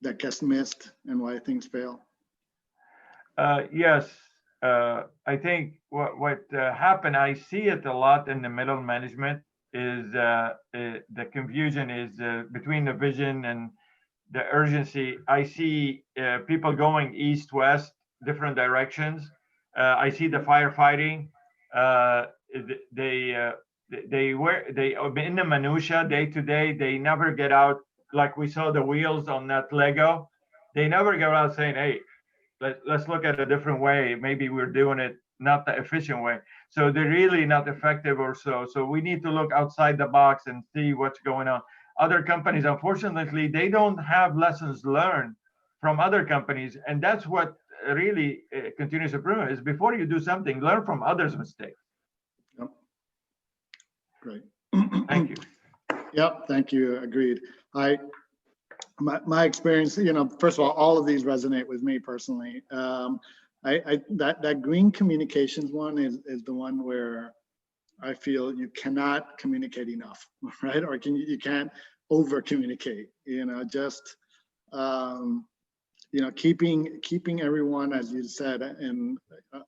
Speaker 4: that gets missed and why things fail?
Speaker 1: Yes, I think what happened, I see it a lot in the middle management, is the confusion is between the vision and the urgency. I see people going east, west, different directions. I see the firefighting. They in the minutia day to day. They never get out, like we saw the wheels on that Lego. They never get out saying, "Hey, let's look at a different way. Maybe we're doing it not the efficient way." So they're really not effective or so. So we need to look outside the box and see what's going on. Other companies, unfortunately, they don't have lessons learned from other companies. And that's what really continuous improvement is. Before you do something, learn from others' mistakes.
Speaker 4: Yep. Great.
Speaker 1: Thank you.
Speaker 4: Yep, thank you. Agreed. My experience, first of all of these resonate with me personally. That green communications one is the one where I feel you cannot communicate enough, right? Or you can't over communicate. Keeping everyone, as you said, and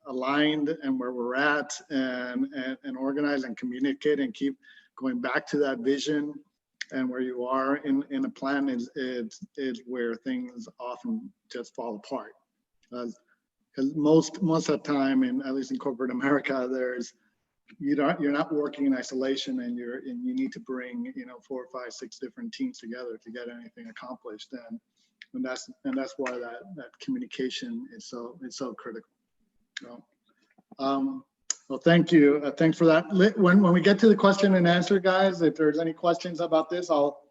Speaker 4: aligned and where we're at, and organized and communicate and keep going back to that vision. And where you are in a plan is where things often just fall apart. Because most of the time, at least in corporate America, you're not working in isolation, and you need to bring 4, 5, 6 different teams together to get anything accomplished. And that's why that communication is so critical. Well, thank you. Thanks for that. When we get to the question and answer, guys, if there's any questions about this, I'll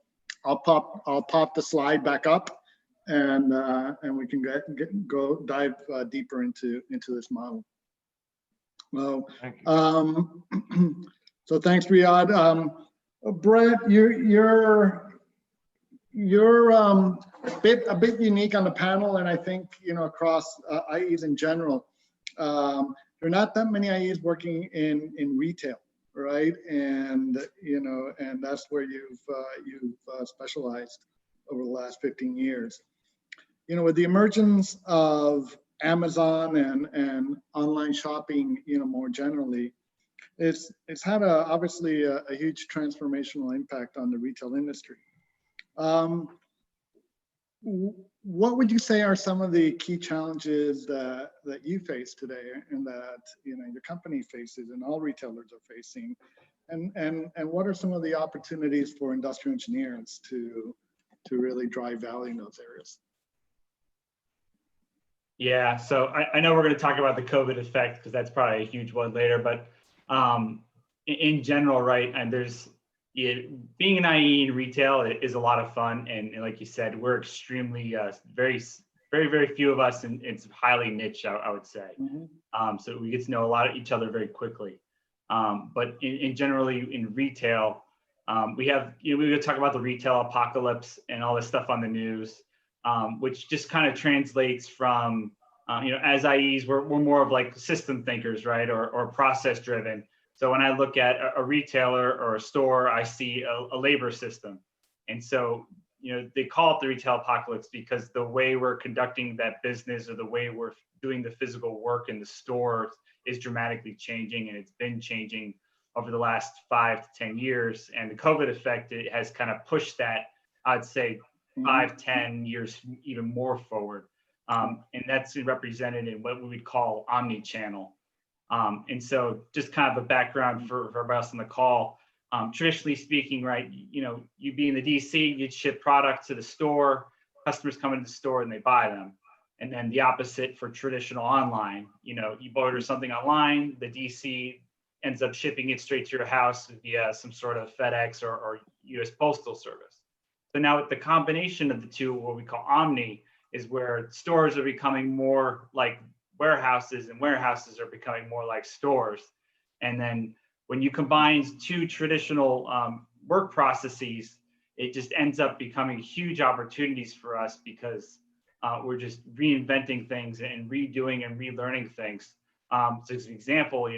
Speaker 4: pop the slide back up, and we can go dive deeper into this model. Well, so thanks, Riad. Brett, you're a bit unique on the panel, and I think across IEs in general. There are not that many IEs working in retail, right? And that's where you've specialized over the last 15 years. With the emergence of Amazon and online shopping, more generally, it's had obviously a huge transformational impact on the retail industry. What would you say are some of the key challenges that you face today, and that your company faces and all retailers are facing, and what are some of the opportunities for industrial engineers to really drive value in those areas?
Speaker 3: Yeah, so I know we're going to talk about the COVID effect, because that's probably a huge one later, but in general, right, and being an IE in retail is a lot of fun, and like you said, we're extremely very, very, very few of us, and it's highly niche, I would say. Mm-hmm. So we get to know a lot of each other very quickly. But in generally in retail, we have we would talk about the retail apocalypse and all this stuff on the news, which just kind of translates from as IEs, we're more of like system thinkers, right, or process driven. So when I look at a retailer or a store, I see a labor system. And so, they call it the retail apocalypse because the way we're conducting that business, or the way we're doing the physical work in the store, is dramatically changing, and it's been changing over the last 5 to 10 years. And the COVID effect, it has kind of pushed that, I'd say 5, 10 years even more forward. And that's represented in what we would call omni-channel. And so just kind of a background for everybody else on the call, traditionally speaking, right, you'd be in the DC, you'd ship product to the store, customers come into the store and they buy them. And then the opposite for traditional online, you order something online, the DC ends up shipping it straight to your house via some sort of FedEx or US Postal Service. So now with the combination of the two, what we call omni, is where stores are becoming more like warehouses, and warehouses are becoming more like stores. And then when you combine two traditional work processes, it just ends up becoming huge opportunities for us, because we're just reinventing things and redoing and relearning things. So as an example,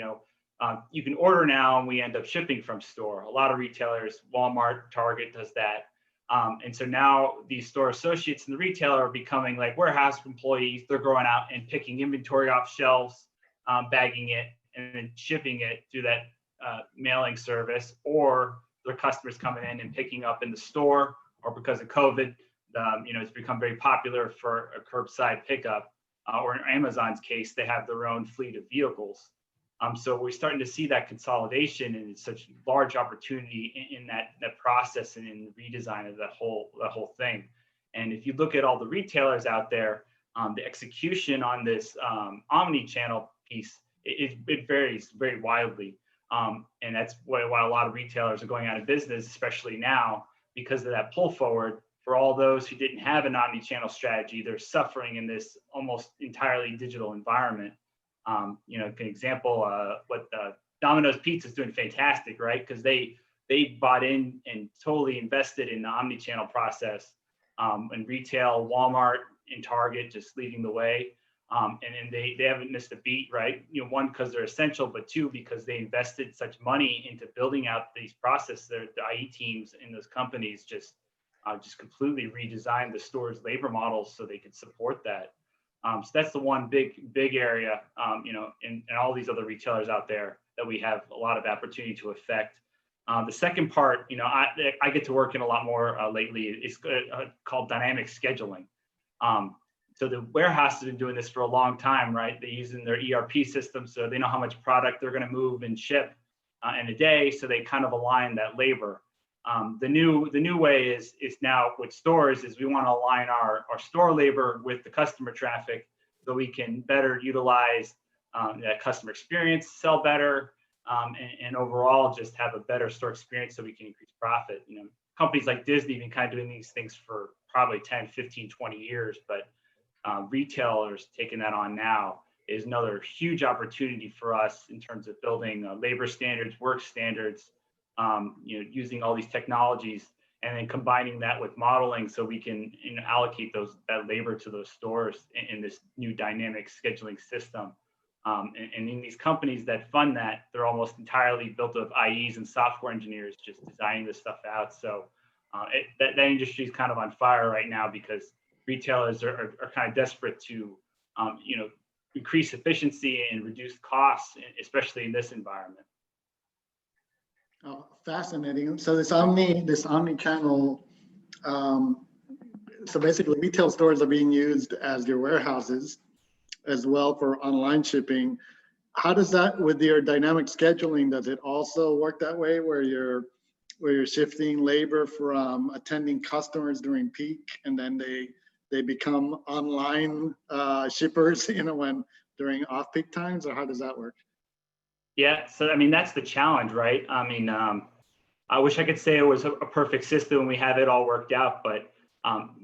Speaker 3: you can order now and we end up shipping from store. A lot of retailers, Walmart, Target does that. And so now these store associates and the retailer are becoming like warehouse employees. They're going out and picking inventory off shelves, bagging it, and then shipping it through that mailing service, or their customers coming in and picking up in the store, or because of COVID, it's become very popular for a curbside pickup, or in Amazon's case, they have their own fleet of vehicles. So we're starting to see that consolidation, and it's such a large opportunity in that process and in the redesign of that whole thing. And if you look at all the retailers out there, the execution on this omni-channel piece, it varies very wildly. And that's why a lot of retailers are going out of business, especially now, because of that pull forward. For all those who didn't have an omni-channel strategy, they're suffering in this almost entirely digital environment. An example, what Domino's Pizza is doing fantastic, right? Because they bought in and totally invested in the omni-channel process, and retail, Walmart and Target just leading the way. And they haven't missed a beat, right? One, because they're essential, but two, because they invested such money into building out these processes. The IE teams in those companies just completely redesigned the store's labor models so they could support that. So that's the one big area, and all these other retailers out there that we have a lot of opportunity to affect. The second part, I get to work in a lot more lately. It's called dynamic scheduling. So the warehouse has been doing this for a long time, right? They're using their ERP system, so they know how much product they're going to move and ship in a day. So they kind of align that labor. The new way is now with stores is we want to align our store labor with the customer traffic, so we can better utilize that customer experience, sell better, and overall just have a better store experience so we can increase profit. Companies like Disney have been kind of doing these things for probably 10, 15, 20 years, but retailers taking that on now is another huge opportunity for us in terms of building labor standards, work standards, using all these technologies, and then combining that with modeling so we can allocate that labor to those stores in this new dynamic scheduling system. And in these companies that fund that, they're almost entirely built of IEs and software engineers just designing this stuff out. So that industry is kind of on fire right now because retailers are kind of desperate to increase efficiency and reduce costs, especially in this environment.
Speaker 4: Oh, fascinating. So this omni-channel, so basically retail stores are being used as your warehouses as well for online shipping. How does that, with your dynamic scheduling, does it also work that way where you're shifting labor from attending customers during peak and then they become online shippers, when during off-peak times, or how does that work?
Speaker 3: Yeah, so that's the challenge, right? I wish I could say it was a perfect system and we have it all worked out, but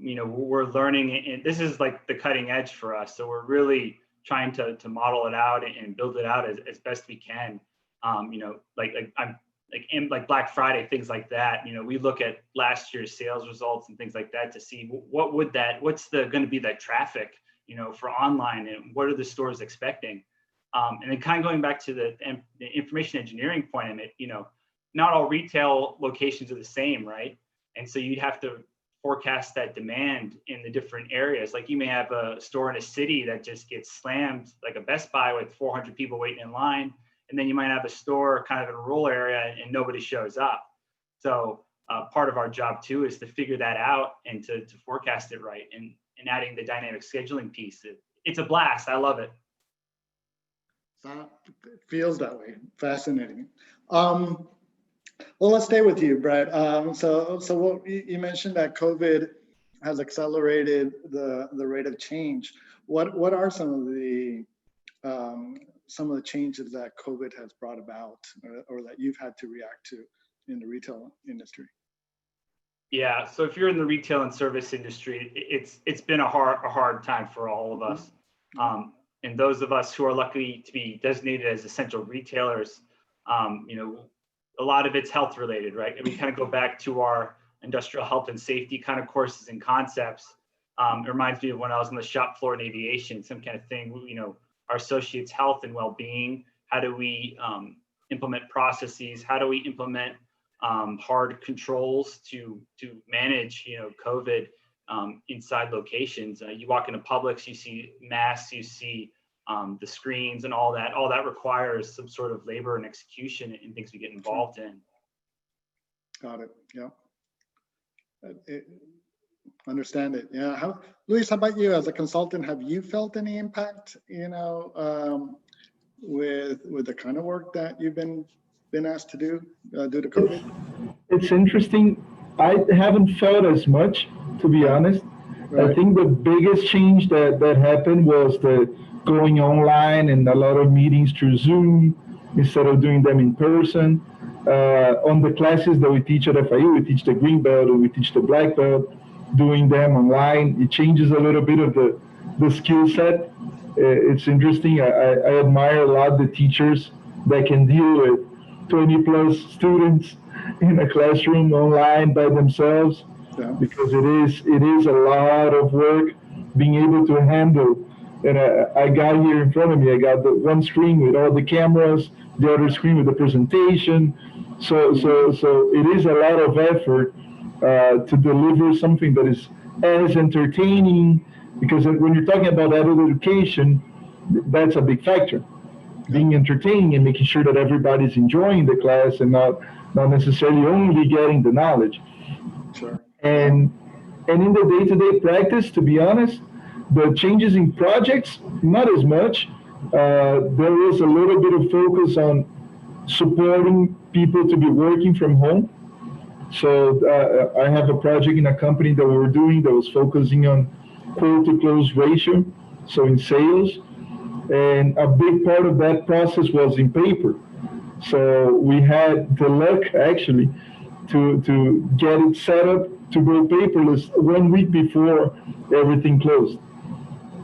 Speaker 3: we're learning, and this is like the cutting edge for us. So we're really trying to model it out and build it out as best we can. Like Black Friday, things like that. We look at last year's sales results and things like that to see what's going to be that traffic, for online, and what are the stores expecting. And then kind of going back to the information engineering point of it, not all retail locations are the same, right? And so you'd have to forecast that demand in the different areas. Like you may have a store in a city that just gets slammed, like a Best Buy with 400 people waiting in line. And then you might have a store kind of in a rural area and nobody shows up. So part of our job too is to figure that out and to forecast it right. And adding the dynamic scheduling piece, it's a blast. I love it.
Speaker 4: It feels that way. Fascinating. Well, let's stay with you, Brett. So what you mentioned that COVID has accelerated the rate of change. What are some of the changes that COVID has brought about, or that you've had to react to in the retail industry?
Speaker 3: Yeah, so if you're in the retail and service industry, it's been a hard time for all of us. And those of us who are lucky to be designated as essential retailers, a lot of it's health related, right? And we kind of go back to our industrial health and safety kind of courses and concepts. It reminds me of when I was on the shop floor in aviation, some kind of thing, our associates' health and well-being. How do we implement processes? How do we implement hard controls to manage, COVID inside locations? You walk into Publix, you see masks, you see the screens and all that. All that requires some sort of labor and execution and things we get involved in.
Speaker 4: Got it. Yeah. Understand it. Yeah. Luiz, how about you as a consultant? Have you felt any impact, with the kind of work that you've been asked to do due to COVID?
Speaker 6: It's interesting. I haven't felt as much, to be honest.
Speaker 4: Right.
Speaker 6: I think the biggest change that happened was the going online and a lot of meetings through Zoom instead of doing them in person. On the classes that we teach at FIU, we teach the green belt and we teach the black belt. Doing them online, it changes a little bit of the skill set. It's interesting. I admire a lot the teachers that can deal with 20 plus students in a classroom online by themselves, yeah. Because it is a lot of work being able to handle. And I got here in front of me, I got the one screen with all the cameras, the other screen with the presentation. So it is a lot of effort to deliver something that is as entertaining, because when you're talking about adult education, that's a big factor. Being entertaining and making sure that everybody's enjoying the class and not necessarily only getting the knowledge.
Speaker 4: Sure.
Speaker 6: And in the day-to-day practice, to be honest, the changes in projects, not as much. There is a little bit of focus on supporting people to be working from home. So I have a project in a company that we were doing that was focusing on quote to close ratio, so in sales. And a big part of that process was in paper. So we had the luck actually to get it set up to go paperless 1 week before everything closed.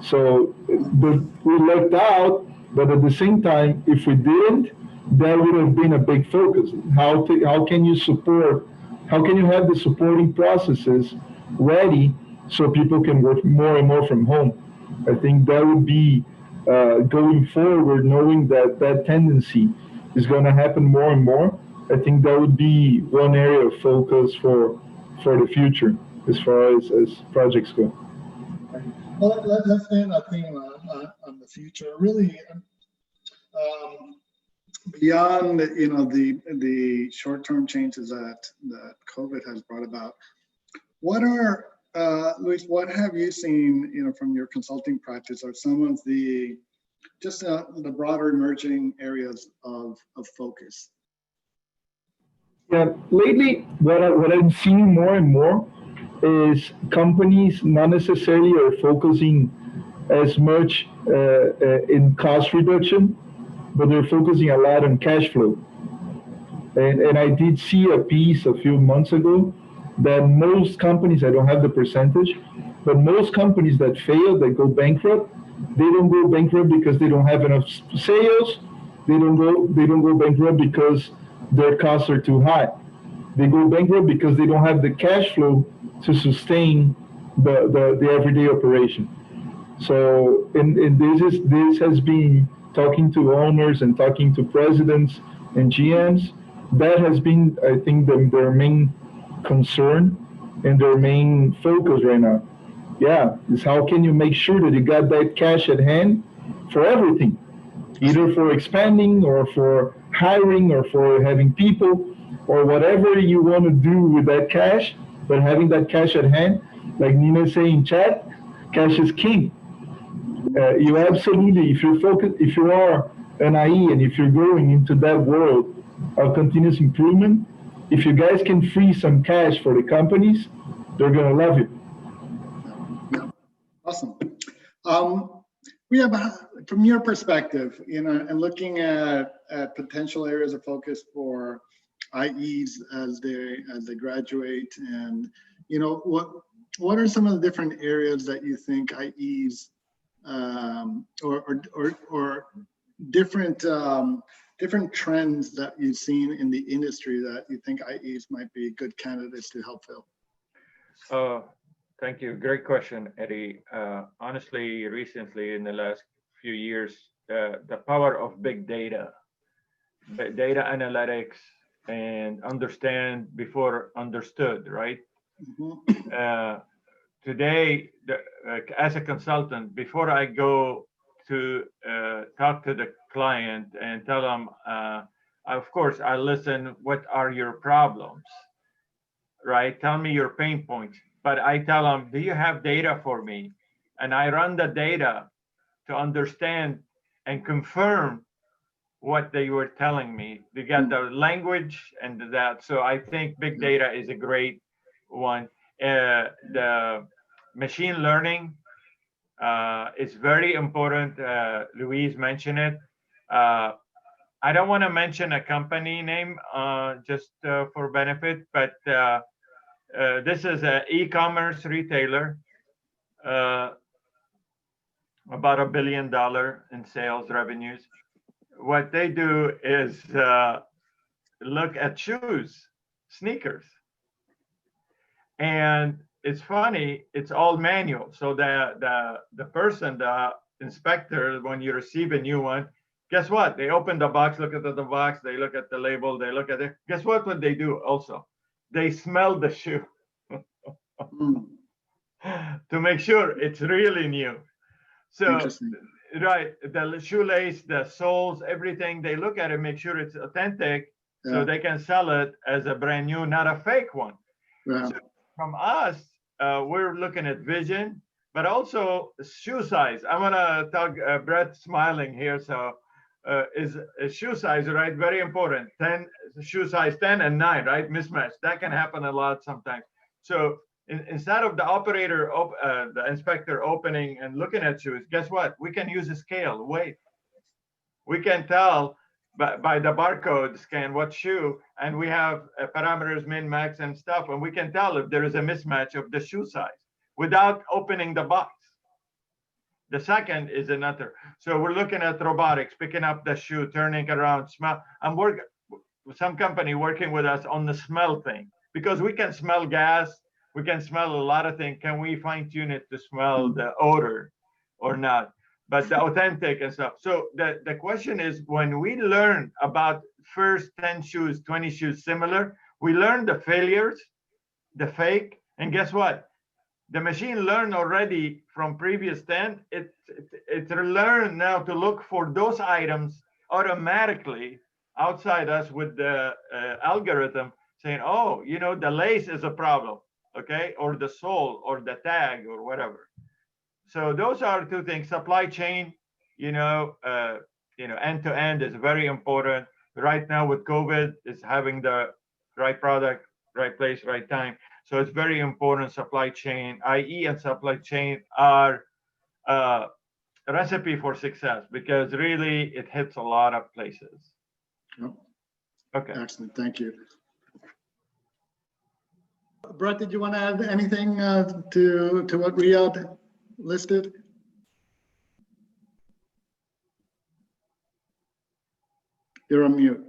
Speaker 6: So we lucked out, but at the same time, if we didn't, that would have been a big focus. How can you support? How can you have the supporting processes ready so people can work more and more from home? I think that would be going forward, knowing that tendency is going to happen more and more. I think that would be one area of focus for the future as far as projects go.
Speaker 4: Well, let's end a theme on the future. Really, beyond the short-term changes that COVID has brought about, what are Luiz, what have you seen from your consulting practice, or some of the broader emerging areas of focus?
Speaker 6: Yeah, lately what I'm seeing more and more is companies not necessarily are focusing as much in cost reduction, but they're focusing a lot on cash flow. And I did see a piece a few months ago that most companies, I don't have the percentage, but most companies that fail, that go bankrupt, they don't go bankrupt because they don't have enough sales. They don't go bankrupt because their costs are too high. They go bankrupt because they don't have the cash flow to sustain the everyday operation. So, and this has been talking to owners and talking to presidents and GMs. That has been, I think, their main concern and their main focus right now. Yeah, is how can you make sure that you got that cash at hand for everything, either for expanding or for hiring or for having people or whatever you want to do with that cash, but having that cash at hand, like Nina saying in chat, cash is king. You absolutely, if you are an IE and if you're going into that world of continuous improvement, if you guys can free some cash for the companies, they're gonna love it.
Speaker 4: Yeah. Awesome. We have, from your perspective, and looking at potential areas of focus for IEs as they graduate, and what are some of the different areas that you think IEs or different trends that you've seen in the industry that you think IEs might be good candidates to help fill?
Speaker 1: Thank you. Great question, Eddie. Honestly, recently in the last few years, the power of big data data analytics and understand before understood, right? Today, as a consultant, before I go to talk to the client and tell them, of course, I listen, what are your problems, right? Tell me your pain points. But I tell them, do you have data for me? And I run the data to understand and confirm what they were telling me. They got the language and that. So I think big data is a great one. The machine learning is very important. Luiz mentioned it. I don't want to mention a company name just for benefit, but this is an e-commerce retailer, about $1 billion in sales revenues. What they do is look at shoes, sneakers. And it's funny, it's all manual. So the person, the inspector, when you receive a new one, guess what? They open the box, look at the box, they look at the label, they look at it. Guess what they do also? They smell the shoe to make sure it's really new. So, right, the shoelace, the soles, everything, they look at it, make sure it's authentic, so they can sell it as a brand new, not a fake one. So from us, we're looking at vision, but also shoe size. I'm gonna talk, Brett smiling here, so is shoe size, right? Very important. 10, shoe size 10 and 9, right? Mismatch. That can happen a lot sometimes. So instead of the operator, the inspector opening and looking at shoes, guess what? We can use a scale, weight. We can tell by the barcode scan what shoe, and we have parameters, min, max, and stuff, and we can tell if there is a mismatch of the shoe size without opening the box. The second is another. So we're looking at robotics, picking up the shoe, turning around, smell. I'm working with some company working with us on the smell thing, because we can smell gas, we can smell a lot of things. Can we fine tune it to smell the odor or not? But the authentic and stuff. So the question is, when we learn about first 10 shoes, 20 shoes similar, we learn the failures, the fake, and guess what? The machine learned already from previous 10. It learned now to look for those items automatically outside us with the algorithm saying, oh, you know, the lace is a problem, okay? Or the sole or the tag or whatever. So those are two things. Supply chain, end to end is very important. Right now with COVID, is having the right product, right place, right time. So it's very important. Supply chain, IE and supply chain are a recipe for success, because really it hits a lot of places.
Speaker 4: Yep.
Speaker 1: Okay.
Speaker 4: Excellent. Thank you. Brett, did you want to add anything to what Riad listed? You're on mute.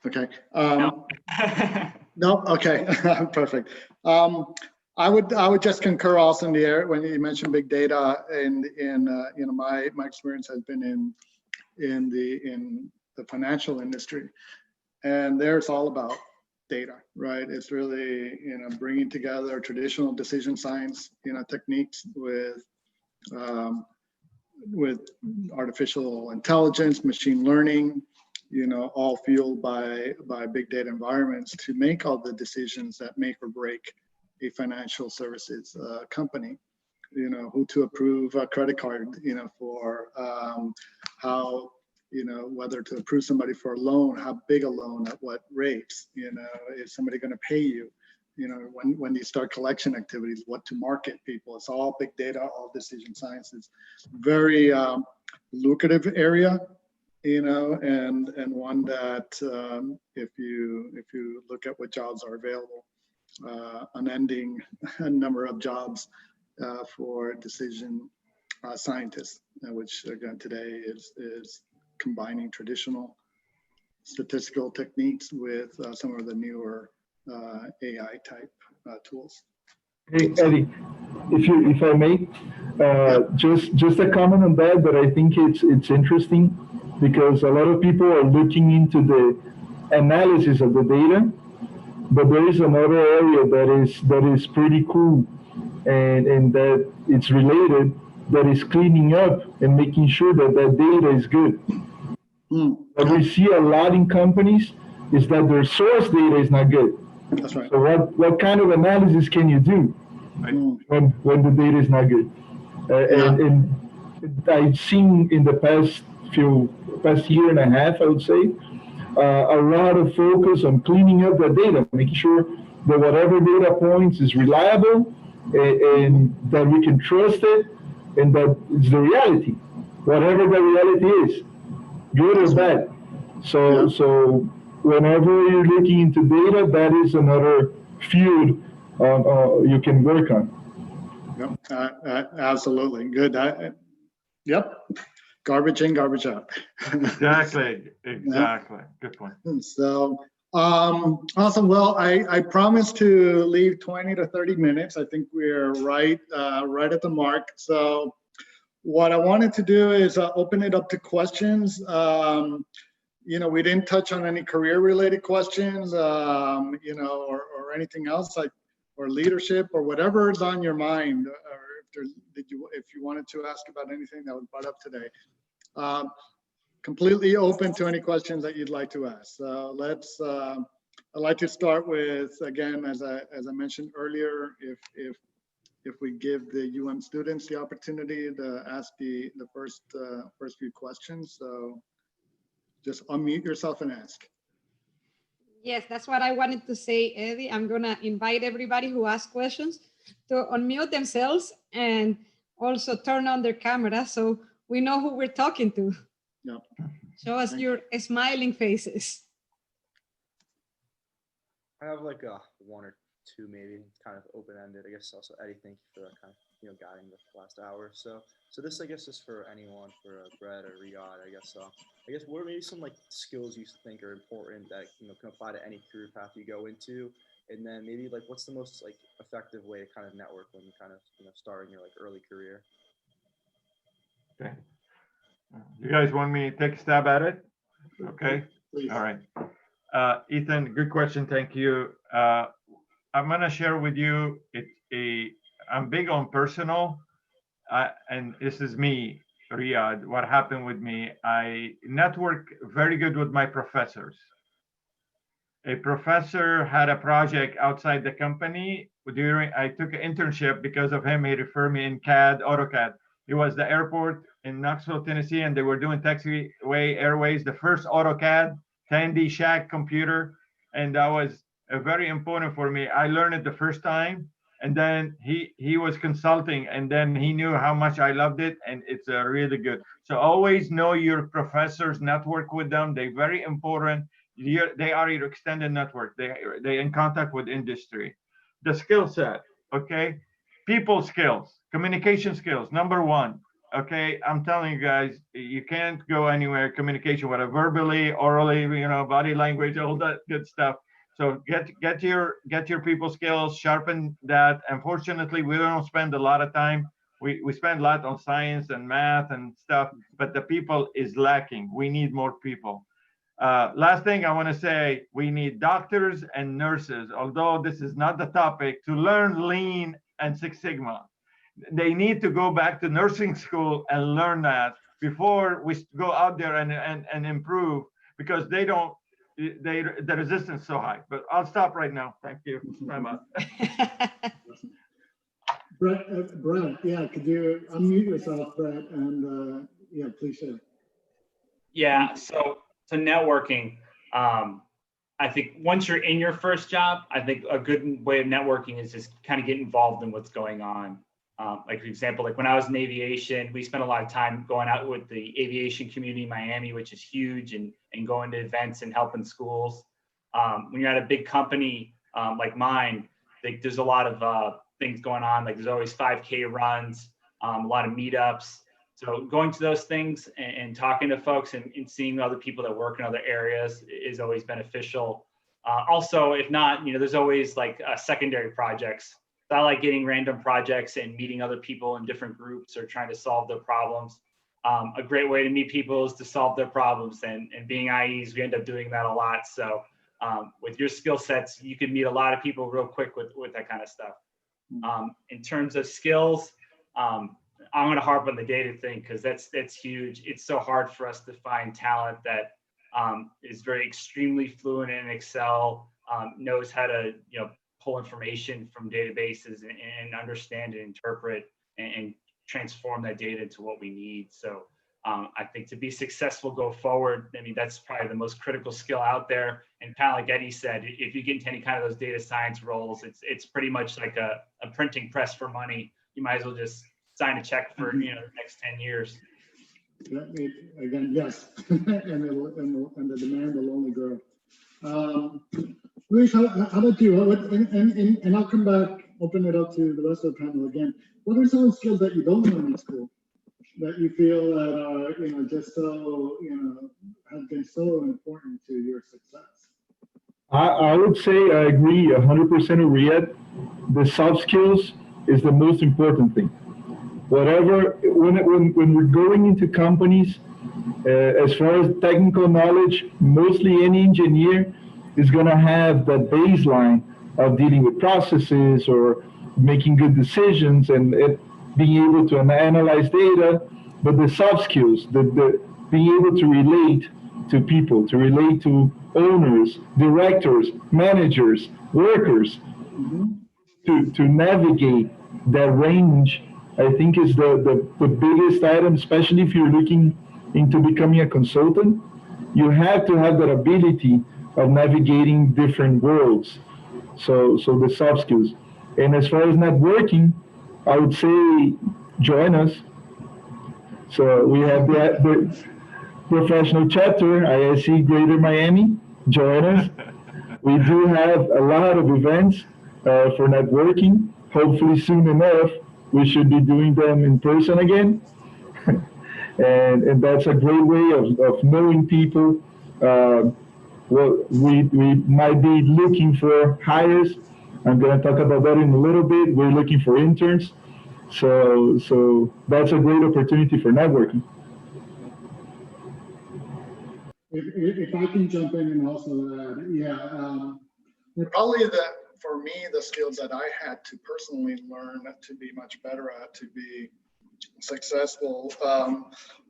Speaker 4: Okay. No. Okay. Perfect. I would just concur also in the area when you mentioned big data, and my experience has been in the financial industry, and there's all about data, right? It's really bringing together traditional decision science techniques with artificial intelligence, machine learning, all fueled by big data environments to make all the decisions that make or break a financial services company. Who to approve a credit card, for how, whether to approve somebody for a loan, how big a loan, at what rates, is somebody going to pay you, when you start collection activities, what to market people. It's all big data, all decision sciences. Very lucrative area, and one that if you look at what jobs are available, unending number of jobs for decision scientists, which again today is combining traditional statistical techniques with some of the newer AI type tools.
Speaker 6: Hey, Eddie, if I may, just a comment on that, but I think it's interesting because a lot of people are looking into the analysis of the data, but there is another area that is pretty cool, and that it's related, that is cleaning up and making sure that that data is good. What we see a lot in companies is that their source data is not good.
Speaker 4: That's right.
Speaker 6: So what kind of analysis can you do when the data is not good? And I've seen in the past year and a half, I would say, a lot of focus on cleaning up the data, making sure that whatever data points is reliable and that we can trust it and that it's the reality, whatever the reality is, good or bad. So whenever you're looking into data, that is another field you can work on.
Speaker 4: Yep, absolutely. Good. Yep. Garbage in, garbage out.
Speaker 1: Exactly. Good point.
Speaker 4: So, awesome. Well, I promised to leave 20 to 30 minutes. I think we're right at the mark. So what I wanted to do is open it up to questions. You know, we didn't touch on any career related questions, you know, or anything else, like, or leadership or whatever is on your mind, or if you wanted to ask about anything that was brought up today. Completely open to any questions that you'd like to ask. So I'd like to start with, again, as I mentioned earlier, if we give the UM students the opportunity to ask the first few questions. So just unmute yourself and ask.
Speaker 2: Yes, that's what I wanted to say, Eddie. I'm gonna invite everybody who asks questions to unmute themselves and also turn on their camera so we know who we're talking to.
Speaker 4: Yep.
Speaker 2: Show us your smiling faces.
Speaker 7: I have like one or two, maybe kind of open-ended. I guess also Eddie, thank you for that kind of, you know, guiding the last hour. So this, I guess, is for anyone, for Brett or Riad, I guess. I guess what are maybe some like skills you think are important that, you know, can apply to any career path you go into, and then maybe like what's the most like effective way to kind of network when you kind of, you know, start in your like early career.
Speaker 1: Okay. You guys want me to take a stab at it? Okay.
Speaker 4: Please.
Speaker 1: All right. Ethan, good question. Thank you. I'm gonna share with you. I'm big on personal, and this is me, Riad. What happened with me? I network very good with my professors. A professor had a project outside the company. I took an internship because of him. He referred me in AutoCAD. It was the airport in Knoxville, Tennessee, and they were doing taxiway airways, the first AutoCAD 10D shack computer, and that was very important for me. I learned it the first time, and then he was consulting, and then he knew how much I loved it, and it's really good. So always know your professors, network with them. They're very important. They are your extended network. They're in contact with industry. The skill set, okay? People skills, communication skills, number one. Okay, I'm telling you guys, you can't go anywhere. Communication, whether verbally, orally, you know, body language, all that good stuff. So get your people skills, sharpen that. Unfortunately, we don't spend a lot of time. We spend a lot on science and math and stuff, but the people is lacking. We need more people. Last thing I want to say, we need doctors and nurses, although this is not the topic, to learn Lean and Six Sigma. They need to go back to nursing school and learn that before we go out there and improve, because the resistance is so high. But I'll stop right now. Thank you. Time up.
Speaker 4: Brett, yeah, could you unmute yourself, Brett, and yeah, please share.
Speaker 3: Yeah, so networking, I think once you're in your first job, I think a good way of networking is just kind of get involved in what's going on. Like for example, like when I was in aviation, we spent a lot of time going out with the aviation community in Miami, which is huge, and going to events and helping schools. When you're at a big company like mine, like there's a lot of things going on. Like there's always 5K runs, a lot of meetups. So going to those things and talking to folks and seeing other people that work in other areas is always beneficial. Also, if not, you know, there's always like secondary projects. So I like getting random projects and meeting other people in different groups or trying to solve their problems. A great way to meet people is to solve their problems, and being IEs, we end up doing that a lot. So with your skill sets, you can meet a lot of people real quick with that kind of stuff. In terms of skills, I'm going to harp on the data thing because that's huge. It's so hard for us to find talent that is very extremely fluent in Excel, knows how to pull information from databases and understand and interpret and transform that data into what we need. So I think to be successful go forward, I mean, that's probably the most critical skill out there. And kind of like Eddie said, if you get into any kind of those data science roles, it's pretty much like a printing press for money. You might as well just sign a check for the next 10 years.
Speaker 4: Let me, again, yes, and the demand will only grow. Luiz, how about you? And I'll come back, open it up to the rest of the panel again. What are some skills that you don't learn in school that you feel that are, just so, have been so important to your success?
Speaker 6: I would say I agree 100% with Riad. The soft skills is the most important thing. Whatever, when we're going into companies, as far as technical knowledge, mostly any engineer is going to have that baseline of dealing with processes or making good decisions and being able to analyze data. But the soft skills, the being able to relate to people, to relate to owners, directors, managers, workers, to navigate that range, I think is the biggest item, especially if you're looking into becoming a consultant. You have to have that ability of navigating different worlds. So the soft skills. And as far as networking, I would say join us. So we have the professional chapter, ISE Greater Miami, join us. We do have a lot of events for networking. Hopefully soon enough, we should be doing them in person again. and that's a great way of knowing people. Well, we might be looking for hires. I'm going to talk about that in a little bit. We're looking for interns. So that's a great opportunity for networking.
Speaker 4: If I can jump in and also add, probably for me, the skills that I had to personally learn to be much better at, to be successful.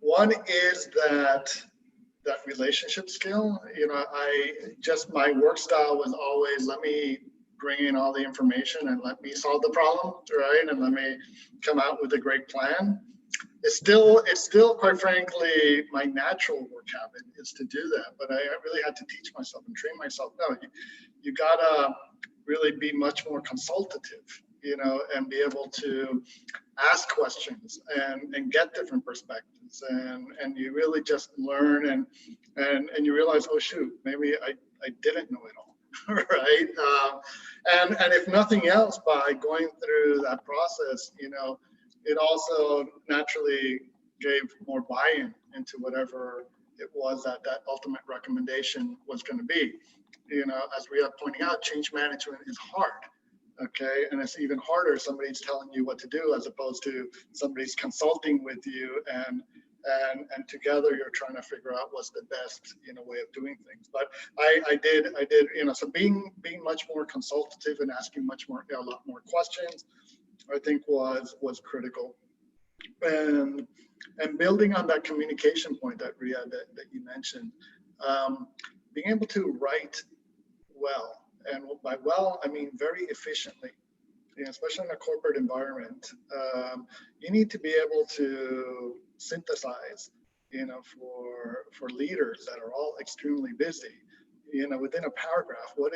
Speaker 4: One is that relationship skill. My work style was always, let me bring in all the information and let me solve the problem, right? And let me come out with a great plan. It's still, quite frankly, my natural work habit is to do that. But I really had to teach myself and train myself. No, you gotta really be much more consultative, and be able to ask questions and get different perspectives. And you really just learn and you realize, oh shoot, maybe I didn't know it all, right? And if nothing else, by going through that process, it also naturally gave more buy-in into whatever it was that ultimate recommendation was going to be. As we are pointing out, change management is hard. Okay, and it's even harder. Somebody's telling you what to do as opposed to somebody's consulting with you, and together you're trying to figure out what's the best way of doing things. But I did so being much more consultative and asking a lot more questions, I think was critical. And building on that communication point that Riad that you mentioned, being able to write well. And by well, I mean very efficiently, especially in a corporate environment. You need to be able to synthesize, for leaders that are all extremely busy, within a paragraph, what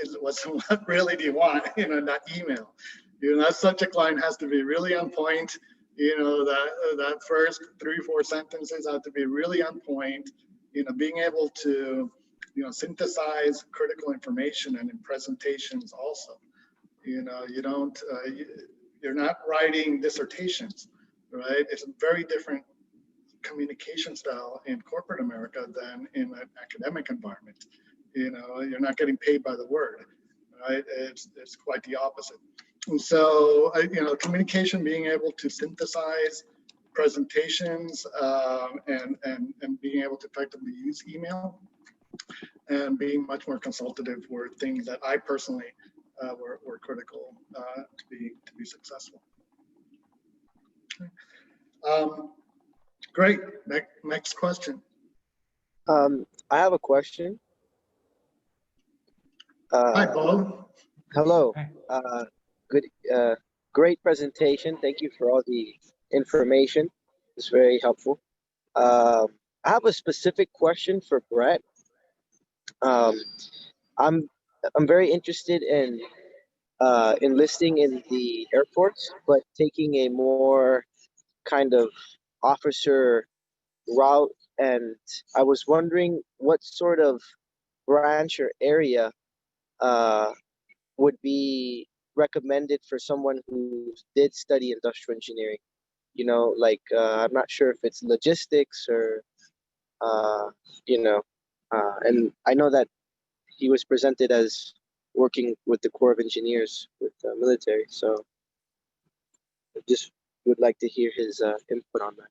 Speaker 4: really do you want, in that email? That subject line has to be really on point. That first 3-4 sentences have to be really on point. Being able to synthesize critical information and in presentations also. You're not writing dissertations, right? It's a very different communication style in corporate America than in an academic environment. You're not getting paid by the word, right? It's quite the opposite. And so, communication, being able to synthesize presentations and being able to effectively use email and being much more consultative were things that I personally were critical to be successful. Okay. Great. Next question.
Speaker 8: I have a question.
Speaker 4: Hi, Bo.
Speaker 8: Hello. Good. Great presentation. Thank you for all the information. It's very helpful. I have a specific question for Brett. I'm very interested in enlisting in the Air Force, but taking a more kind of officer route. And I was wondering what sort of branch or area would be recommended for someone who did study industrial engineering. I'm not sure if it's logistics or, and I know that he was presented as working with the Corps of Engineers with the military. So I just would like to hear his input on that.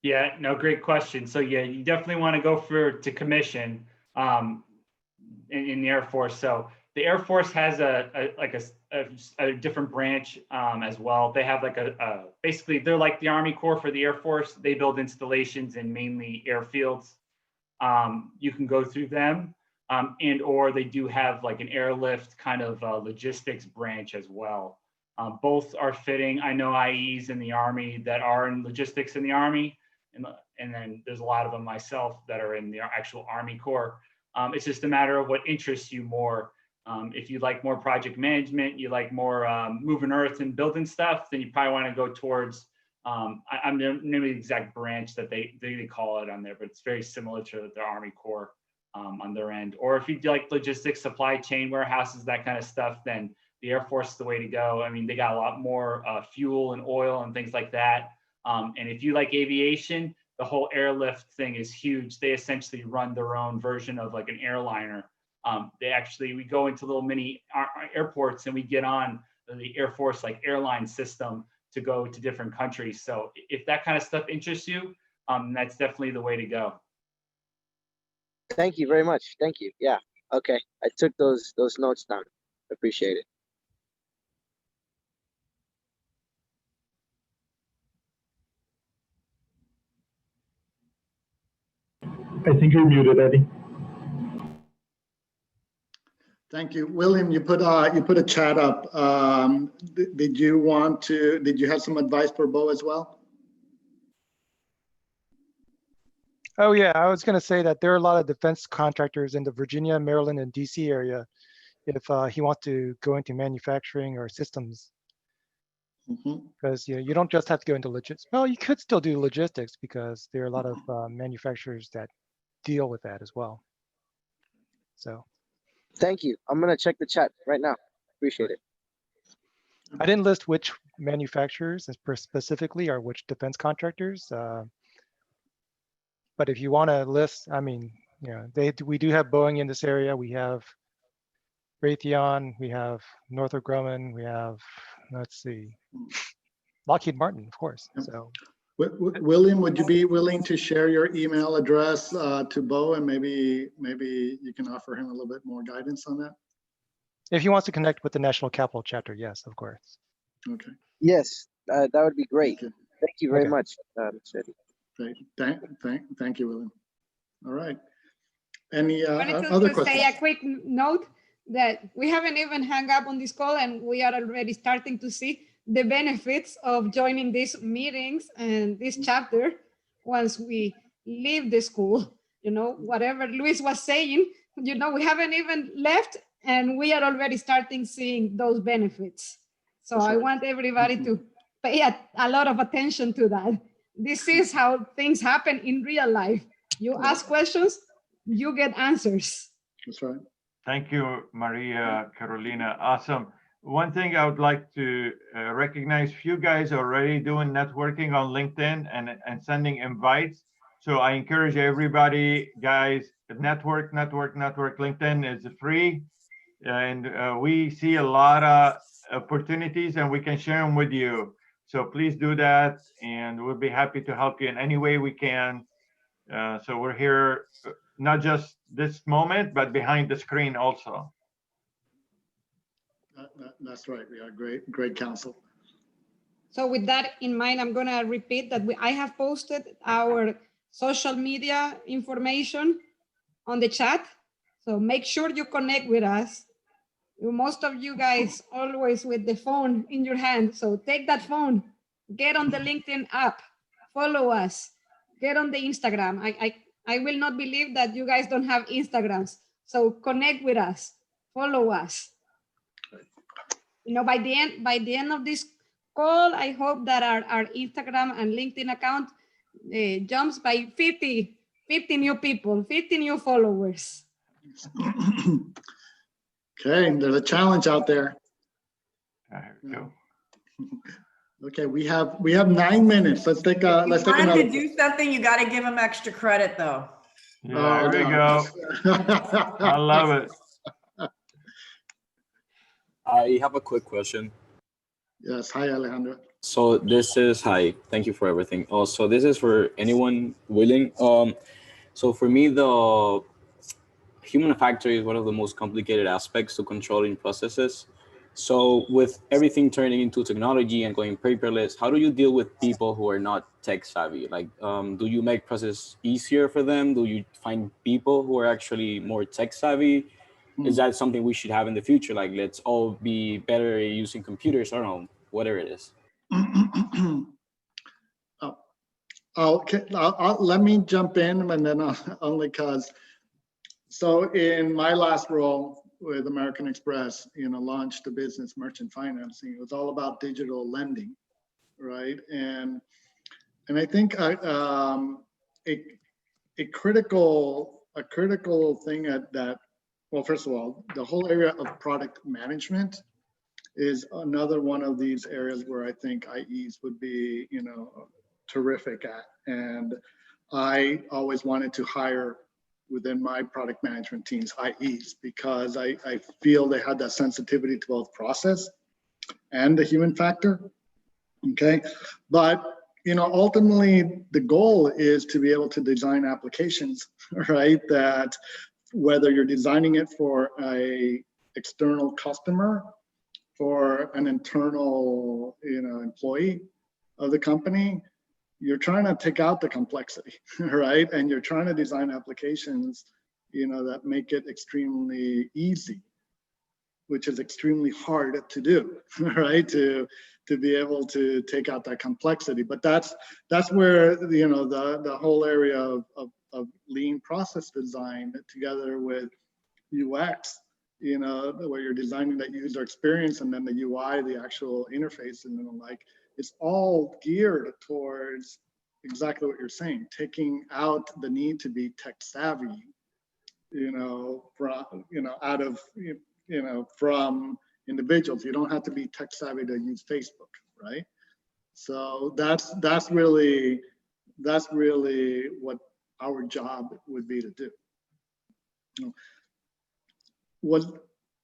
Speaker 3: Yeah, no, great question. So yeah, you definitely want to go to commission in the Air Force. So the Air Force has a different branch as well. They have basically they're like the Army Corps for the Air Force. They build installations in mainly airfields. You can go through them, or they do have like an airlift kind of logistics branch as well. Both are fitting. I know IEs in the Army that are in logistics in the Army, and then there's a lot of them myself that are in the actual Army Corps. It's just a matter of what interests you more. If you like more project management, you like more moving earth and building stuff, then you probably want to go towards, I'm the exact branch that they call it on there, but it's very similar to the Army Corps on their end. Or if you like logistics, supply chain, warehouses, that kind of stuff, then the Air Force is the way to go. I mean, they got a lot more fuel and oil and things like that. And if you like aviation, the whole airlift thing is huge. They essentially run their own version of like an airliner. We go into little mini airports and we get on the Air Force like airline system to go to different countries. So if that kind of stuff interests you, that's definitely the way to go.
Speaker 8: Thank you very much. Thank you. Yeah. Okay. I took those notes down. Appreciate it.
Speaker 6: I think you're muted, Eddie.
Speaker 4: Thank you, William. You put a chat up. Did you have some advice for Bo as well?
Speaker 10: Oh yeah, I was going to say that there are a lot of defense contractors in the Virginia, Maryland, and DC area. If he wants to go into manufacturing or systems, because you don't just have to go into logistics. Well, you could still do logistics because there are a lot of manufacturers that deal with that as well. So.
Speaker 8: Thank you. I'm going to check the chat right now. Appreciate it.
Speaker 10: I didn't list which manufacturers specifically or which defense contractors. But if you want to list, I mean, we do have Boeing in this area. We have Raytheon. We have Northrop Grumman. We have, let's see, Lockheed Martin, of course. So.
Speaker 4: William, would you be willing to share your email address to Bo, and maybe you can offer him a little bit more guidance on that?
Speaker 10: If he wants to connect with the National Capital Chapter, yes, of course.
Speaker 4: Okay.
Speaker 8: Yes, that would be great. Thank you very much, Mr.
Speaker 4: Great. Thank you, William. All right. Any other questions?
Speaker 2: Say a quick note that we haven't even hung up on this call, and we are already starting to see the benefits of joining these meetings and this chapter once we leave the school. Whatever Luiz was saying, we haven't even left and we are already starting seeing those benefits. So I want everybody to pay a lot of attention to that. This is how things happen in real life. You ask questions, you get answers.
Speaker 4: That's right.
Speaker 1: Thank you, Maria Carolina. Awesome. One thing I would like to recognize, you guys are already doing networking on LinkedIn and sending invites. So I encourage everybody, guys, network. LinkedIn is free. and we see a lot of opportunities, and we can share them with you. So please do that, and we'll be happy to help you in any way we can. So we're here, not just this moment, but behind the screen also.
Speaker 4: That's right. We are great counsel.
Speaker 2: So with that in mind, I'm going to repeat that I have posted our social media information on the chat. So make sure you connect with us. Most of you guys always with the phone in your hand. So take that phone, get on the LinkedIn app, follow us, get on the Instagram. I will not believe that you guys don't have Instagrams. So connect with us, follow us. You know, by the end of this call, I hope that our Instagram and LinkedIn account jumps by 50 new people, 50 new followers.
Speaker 4: Okay, there's a challenge out there.
Speaker 1: There we go.
Speaker 4: Okay, we have 9 minutes. Let's take another.
Speaker 5: To do something, you got to give them extra credit, though.
Speaker 1: Yeah, there we go. I love it.
Speaker 11: I have a quick question.
Speaker 4: Yes, hi Alejandro.
Speaker 11: So hi, thank you for everything. Also, this is for anyone willing. So for me, the human factor is one of the most complicated aspects to controlling processes. So with everything turning into technology and going paperless, how do you deal with people who are not tech savvy? Like, do you make process easier for them? Do you find people who are actually more tech savvy? Is that something we should have in the future? Like, let's all be better at using computers. I don't know, whatever it is.
Speaker 4: Let me jump in, and then only because. So in my last role with American Express, launched the business merchant financing. It was all about digital lending, right? And I think a critical thing that. Well, first of all, the whole area of product management is another one of these areas where I think IEs would be, terrific at. And I always wanted to hire within my product management teams IEs because I feel they had that sensitivity to both process and the human factor. Okay, but ultimately the goal is to be able to design applications, right? That whether you're designing it for a external customer, for an internal, employee of the company, you're trying to take out the complexity, right? And you're trying to design applications, that make it extremely easy, which is extremely hard to do, right? To be able to take out that complexity. But that's where, the whole area of lean process design together with UX, where you're designing that user experience and then the UI, the actual interface and the like, it's all geared towards exactly what you're saying, taking out the need to be tech savvy, from individuals. You don't have to be tech savvy to use Facebook, right? So that's really what our job would be to do.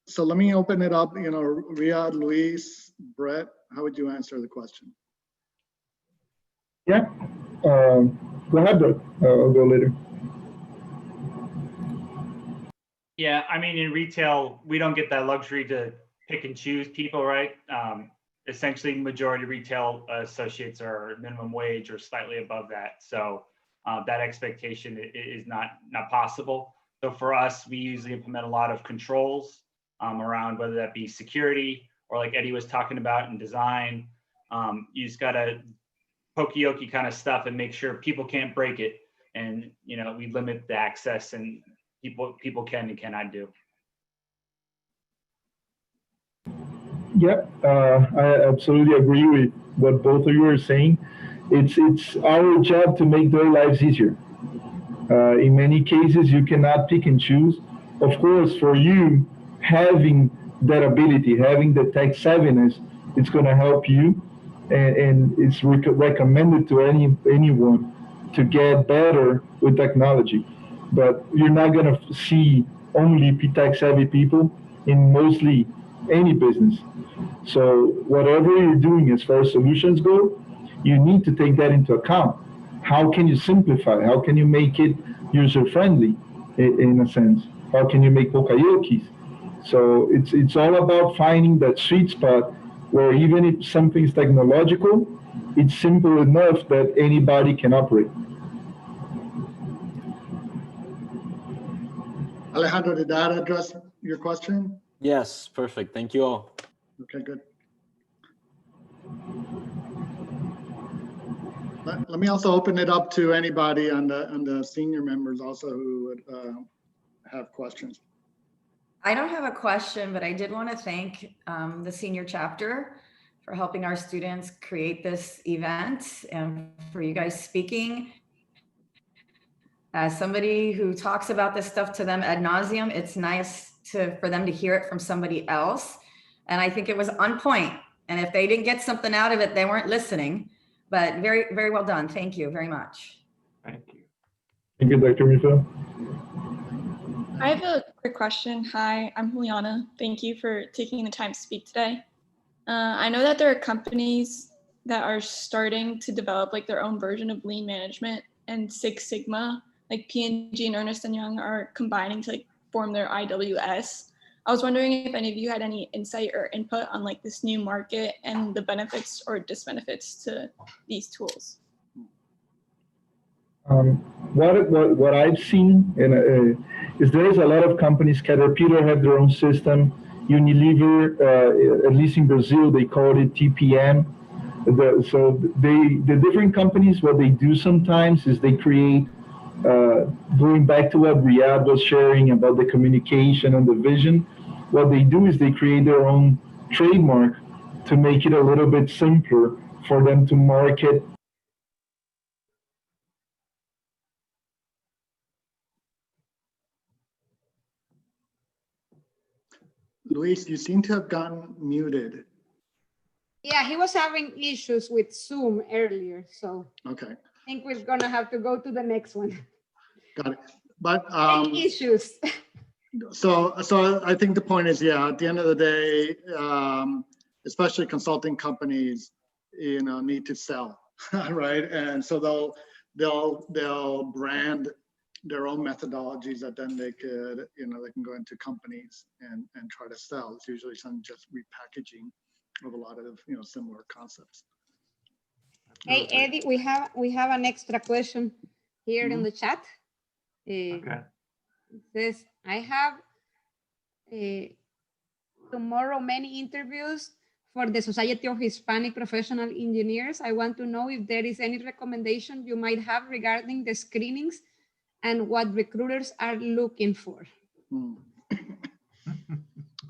Speaker 4: So let me open it up, Riad, Luiz, Brett, how would you answer the question?
Speaker 6: Yeah, go ahead, Brett. I'll go later.
Speaker 3: Yeah, I mean, in retail, we don't get that luxury to pick and choose people, right? Essentially, majority of retail associates are minimum wage or slightly above that. So that expectation is not possible. So for us, we usually implement a lot of controls around whether that be security or like Eddie was talking about in design. You just gotta pokey-okey kind of stuff and make sure people can't break it. And we limit the access and people can and cannot do.
Speaker 6: Yeah, I absolutely agree with what both of you are saying. It's our job to make their lives easier. In many cases, you cannot pick and choose. Of course, for you, having that ability, having the tech savviness, it's going to help you, and it's recommended to anyone to get better with technology. But you're not going to see only tech savvy people in mostly any business. So whatever you're doing as far as solutions go, you need to take that into account. How can you simplify? How can you make it user-friendly in a sense? How can you make pokayokis? So it's all about finding that sweet spot where even if something's technological, it's simple enough that anybody can operate.
Speaker 4: Alejandro, did that address your question?
Speaker 11: Yes, perfect. Thank you all.
Speaker 4: Okay, good. Let me also open it up to anybody on the senior members also who would have questions.
Speaker 5: I don't have a question, but I did want to thank the senior chapter for helping our students create this event and for you guys speaking. As somebody who talks about this stuff to them ad nauseum, it's nice for them to hear it from somebody else. And I think it was on point. And if they didn't get something out of it, they weren't listening. But very, very well done. Thank you very much.
Speaker 1: Thank you.
Speaker 6: Thank you, Dr. Mifa.
Speaker 12: I have a quick question. Hi, I'm Juliana. Thank you for taking the time to speak today. I know that there are companies that are starting to develop like their own version of lean management and Six Sigma, like P&G and Ernst & Young are combining to like form their IWS. I was wondering if any of you had any insight or input on like this new market and the benefits or disbenefits to these tools.
Speaker 6: What I've seen is there's a lot of companies. Caterpillar have their own system. Unilever, at least in Brazil, they call it TPM. The different companies, what they do sometimes is they create, going back to what Riad was sharing about the communication and the vision, what they do is they create their own trademark to make it a little bit simpler for them to market.
Speaker 4: Luis, you seem to have gotten muted.
Speaker 2: Yeah, he was having issues with Zoom earlier, so
Speaker 4: Okay,
Speaker 2: I think we're gonna have to go to the next one.
Speaker 4: got it. But
Speaker 2: Any issues?
Speaker 4: so I think the point is, yeah, at the end of the day, especially consulting companies, need to sell, right? And so they'll brand their own methodologies that then they could, they can go into companies and try to sell. It's usually some just repackaging of a lot of similar concepts.
Speaker 2: Hey Eddie, we have an extra question here in the chat.
Speaker 1: Okay.
Speaker 2: It says, I have tomorrow many interviews for the Society of Hispanic Professional Engineers. I want to know if there is any recommendation you might have regarding the screenings and what recruiters are looking for.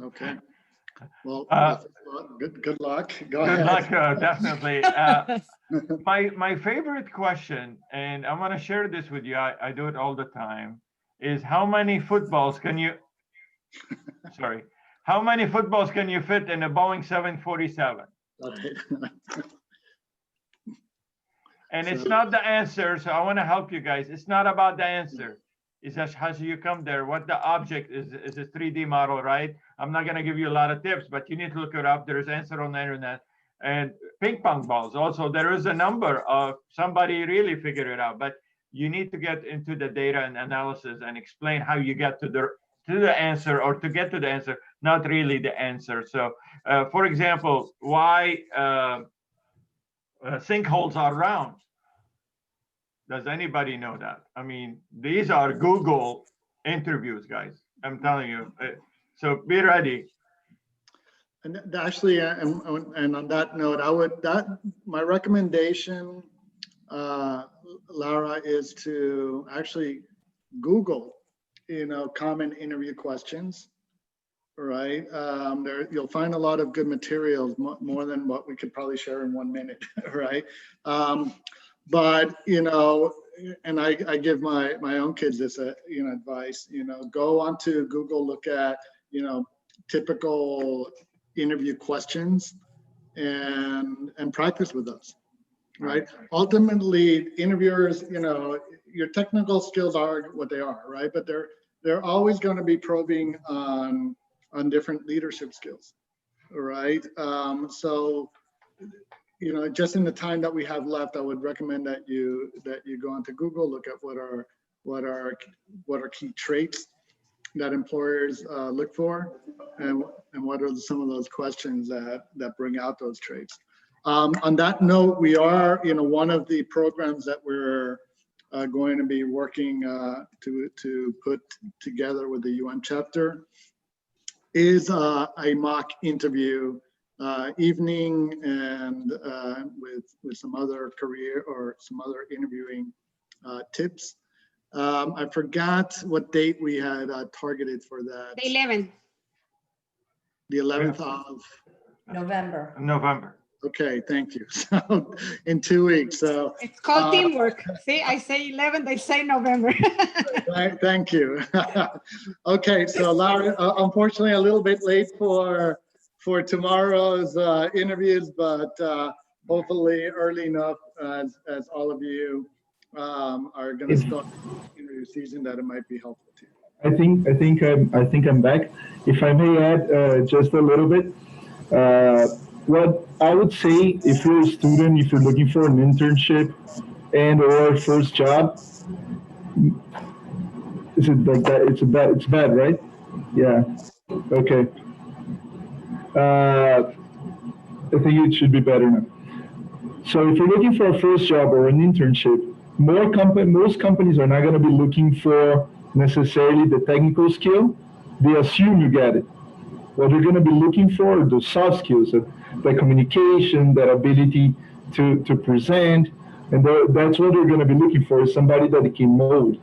Speaker 4: Okay. Well, good luck. Go
Speaker 1: Good
Speaker 4: ahead.
Speaker 1: luck, definitely. My favorite question, and I'm gonna share this with you, I do it all the time, is how many footballs can you, sorry, how many footballs can you fit in a Boeing 747? And it's not the answer, so I want to help you guys. It's not about the answer. It's just how you come there. What the object is a 3D model, right? I'm not going to give you a lot of tips, but you need to look it up. There's answer on the internet. And ping pong balls. Also, there is a number of somebody really figured it out, but you need to get into the data and analysis and explain how you get to the answer, or to get to the answer, not really the answer. So, for example, why sinkholes are round? Does anybody know that? I mean, these are Google interviews, guys. I'm telling you. So be ready.
Speaker 4: And actually, and on that note, my recommendation, Laura, is to actually Google, common interview questions, right? You'll find a lot of good materials, more than what we could probably share in 1 minute, right? But, and I give my own kids this, advice, go onto Google, look at, typical interview questions and practice with those, right? Ultimately, interviewers, your technical skills are what they are, right? But they're always going to be probing on different leadership skills. All right. So, just in the time that we have left, I would recommend that you go onto Google, look at what are key traits that employers look for, and what are some of those questions that bring out those traits. On that note, we are, one of the programs that we're going to be working to put together with the UN chapter is a mock interview evening, and with some other career or some other interviewing tips. I forgot what date we had targeted for that.
Speaker 2: The 11th.
Speaker 4: The 11th of
Speaker 5: November.
Speaker 1: November.
Speaker 4: Okay, thank you. So in 2 weeks. So
Speaker 2: It's called teamwork. See, I say 11th, they say November.
Speaker 4: thank you. Okay, so Larry, unfortunately a little bit late for tomorrow's interviews, but hopefully early enough as all of you are going to start the interview season that it might be helpful to you.
Speaker 6: I think I'm back. If I may add just a little bit, what I would say, if you're a student, if you're looking for an internship and or first job, is it like that? It's bad, right? Yeah. Okay. I think it should be better now. So if you're looking for a first job or an internship, most companies are not going to be looking for necessarily the technical skill. They assume you get it. What they're going to be looking for are the soft skills, the communication, that ability to present, and that's what they're going to be looking for, is somebody that they can mold,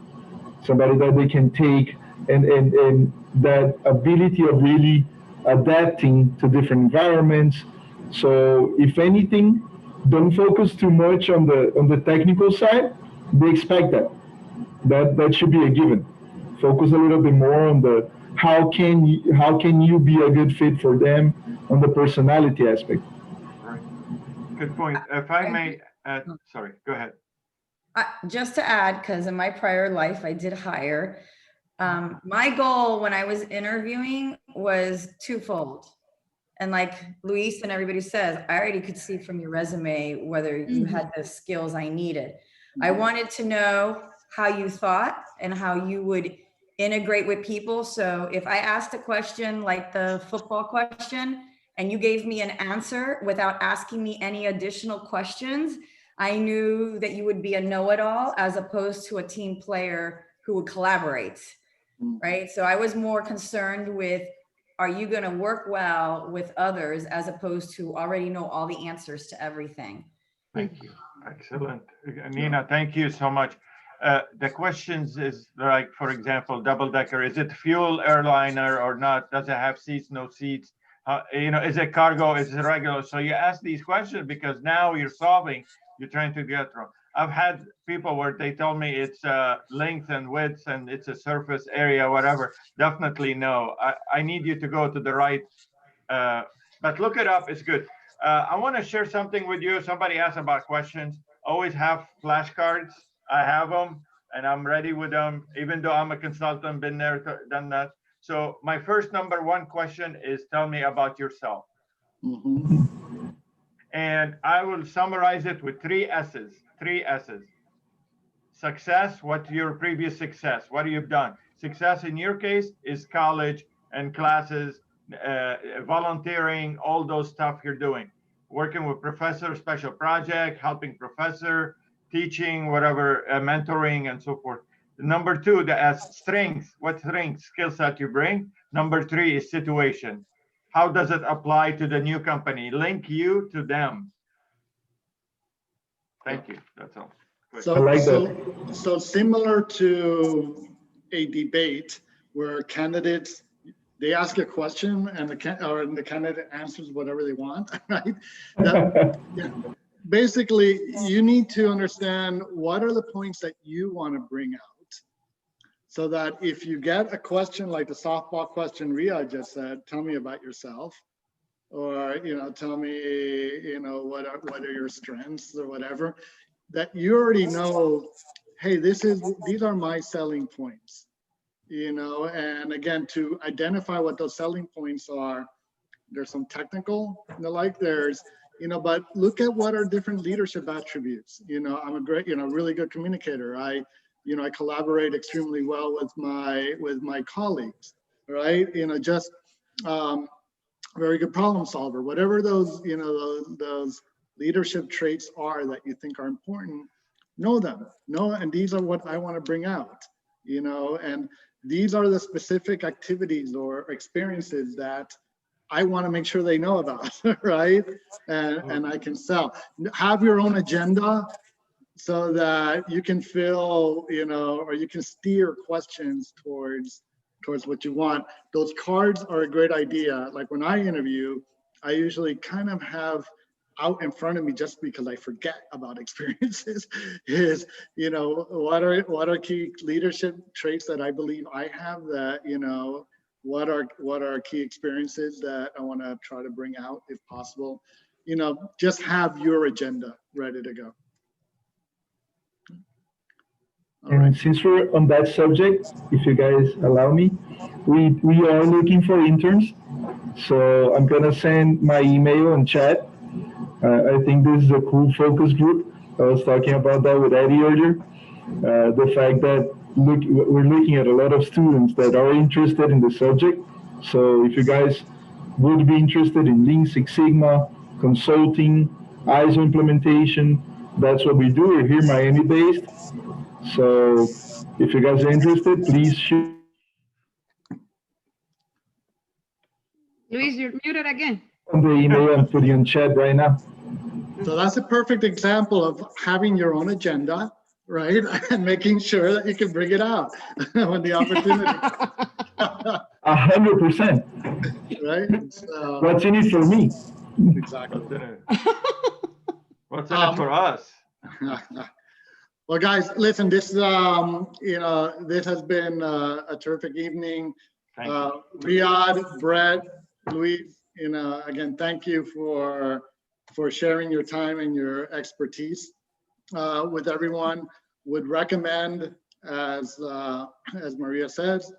Speaker 6: somebody that they can take, and that ability of really adapting to different environments. So if anything, don't focus too much on the technical side. They expect that should be a given. Focus a little bit more on the how can you be a good fit for them on the personality aspect.
Speaker 1: Right. Good point. If I may, sorry, go ahead.
Speaker 5: Just to add, because in my prior life, I did hire. My goal when I was interviewing was twofold. And like Luis and everybody says, I already could see from your resume whether you had the skills I needed. I wanted to know how you thought and how you would integrate with people. So if I asked a question like the football question and you gave me an answer without asking me any additional questions, I knew that you would be a know-it-all as opposed to a team player who would collaborate, right? So I was more concerned with, are you going to work well with others as opposed to already know all the answers to everything?
Speaker 1: Thank you. Excellent. Nina, thank you so much. The questions is like, for example, double-decker, is it fuel airliner or not? Does it have seats, no seats? Is it cargo, is it regular? So you ask these questions because now you're trying to get through. I've had people where they tell me it's length and width and it's a surface area, whatever. Definitely no. I need you to go to the right, but look it up, it's good. I want to share something with you. Somebody asked about questions. Always have flashcards. I have them and I'm ready with them, even though I'm a consultant, been there, done that. So my first number one question is, tell me about yourself. And I will summarize it with three S's. Success, what's your previous success? What have you done? Success in your case is college and classes, volunteering, all those stuff you're doing. Working with professor, special project, helping professor, teaching, whatever, mentoring, and so forth. Number two, the S, strengths. What strengths, skill set you bring? Number three is situation. How does it apply to the new company? Link you to them. Thank you. That's all.
Speaker 4: So similar to a debate where candidates, they ask a question and the candidate answers whatever they want, right? Basically, you need to understand what are the points that you want to bring out, so that if you get a question like the softball question Riad just said, tell me about yourself, or tell me what are your strengths or whatever, that you already know, hey, these are my selling points. and again, to identify what those selling points are. There's some technical, there's, but look at what are different leadership attributes. I'm a great, really good communicator. I collaborate extremely well with my colleagues, right? Just very good problem solver. Whatever those, those leadership traits are that you think are important, know them, and these are what I want to bring out, and these are the specific activities or experiences that I want to make sure they know about, right? And I can sell. Have your own agenda so that you can fill, or you can steer questions towards what you want. Those cards are a great idea. Like when I interview, I usually kind of have out in front of me, just because I forget about experiences, is, what are key leadership traits that I believe I have, that, what are key experiences that I want to try to bring out if possible. Just have your agenda ready to go.
Speaker 6: And since we're on that subject, if you guys allow me, we are looking for interns. So I'm gonna send my email and chat. I think this is a cool focus group. I was talking about that with Eddie earlier. The fact that we're looking at a lot of students that are interested in the subject. So if you guys would be interested in Lean Six Sigma, consulting, ISO implementation, that's what we do. We're here Miami based. So if you guys are interested, please shoot.
Speaker 2: Luis, you're muted again.
Speaker 6: On the email and put it in chat right now.
Speaker 4: So that's a perfect example of having your own agenda, right? And making sure that you can bring it out when the opportunity.
Speaker 6: 100%.
Speaker 4: Right? So,
Speaker 6: what's in it for me?
Speaker 4: Exactly.
Speaker 1: What's in it for us?
Speaker 4: Well, guys, listen, this this has been a terrific evening. Riad, Brett, Luiz, again, thank you for sharing your time and your expertise with everyone. Would recommend, as Maria says,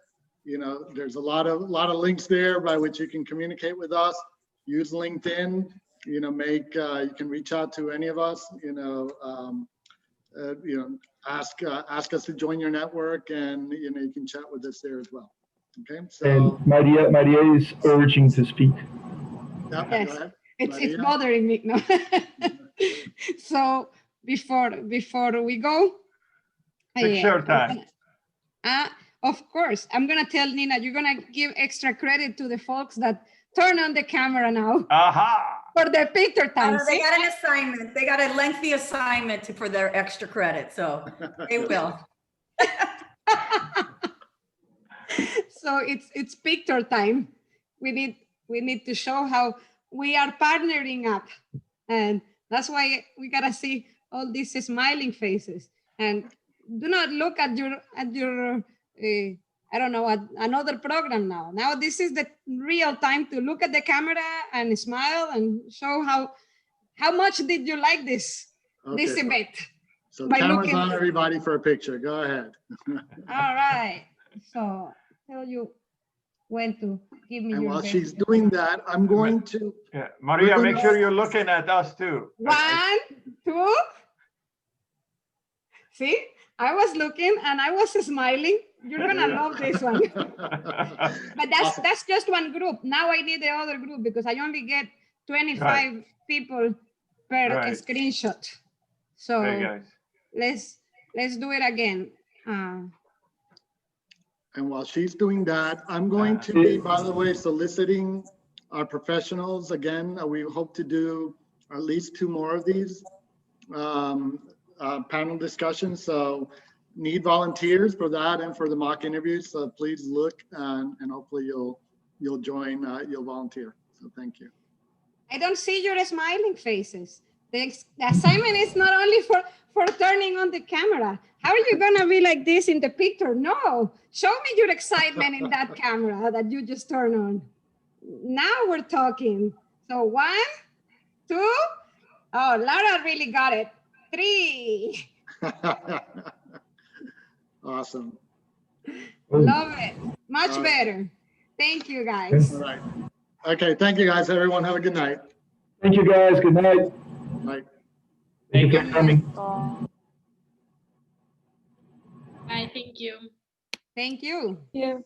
Speaker 4: there's a lot of links there by which you can communicate with us. Use LinkedIn. You can reach out to any of us. Ask us to join your network, and you can chat with us there as well. Okay. So.
Speaker 6: And Maria is urging to speak.
Speaker 4: Yeah,
Speaker 2: yes, it's bothering me. No. So before we go,
Speaker 1: picture time.
Speaker 2: Of course, I'm gonna tell Nina, you're gonna give extra credit to the folks that turn on the camera now.
Speaker 1: Aha!
Speaker 2: For their picture time.
Speaker 5: They got an assignment. They got a lengthy assignment for their extra credit, so they will.
Speaker 2: So it's picture time. We need to show how we are partnering up, and that's why we gotta see all these smiling faces. And do not look at your I don't know, another program now. Now this is the real time to look at the camera and smile and show how much did you like this event.
Speaker 4: So camera's on everybody for a picture. Go ahead.
Speaker 2: All right. So tell you when to give me
Speaker 4: and
Speaker 2: your
Speaker 4: while
Speaker 2: best.
Speaker 4: she's doing that, I'm going to.
Speaker 1: Yeah, Maria, make sure you're looking at us too.
Speaker 2: 1, 2. See, I was looking and I was smiling. You're gonna love this one. But that's just one group. Now I need the other group because I only get 25 people per screenshot. So let's do it again.
Speaker 4: And while she's doing that, I'm going to be, by the way, soliciting our professionals again. We hope to do at least 2 more of these panel discussions. So need volunteers for that and for the mock interviews. So please look and hopefully you'll join, you'll volunteer. So thank you.
Speaker 2: I don't see your smiling faces. The assignment is not only for turning on the camera. How are you gonna be like this in the picture? No, show me your excitement in that camera that you just turned on. Now we're talking. So 1, 2, oh, Laura really got it. 3.
Speaker 4: Awesome.
Speaker 2: Love it. Much
Speaker 4: All right.
Speaker 2: better. Thank you, guys.
Speaker 4: All right. Okay, thank you guys. Everyone have a good night.
Speaker 6: Thank you, guys. Good night.
Speaker 4: Bye.
Speaker 6: Thank you for coming.
Speaker 9: Bye, thank you.
Speaker 2: Thank you.
Speaker 12: Yeah.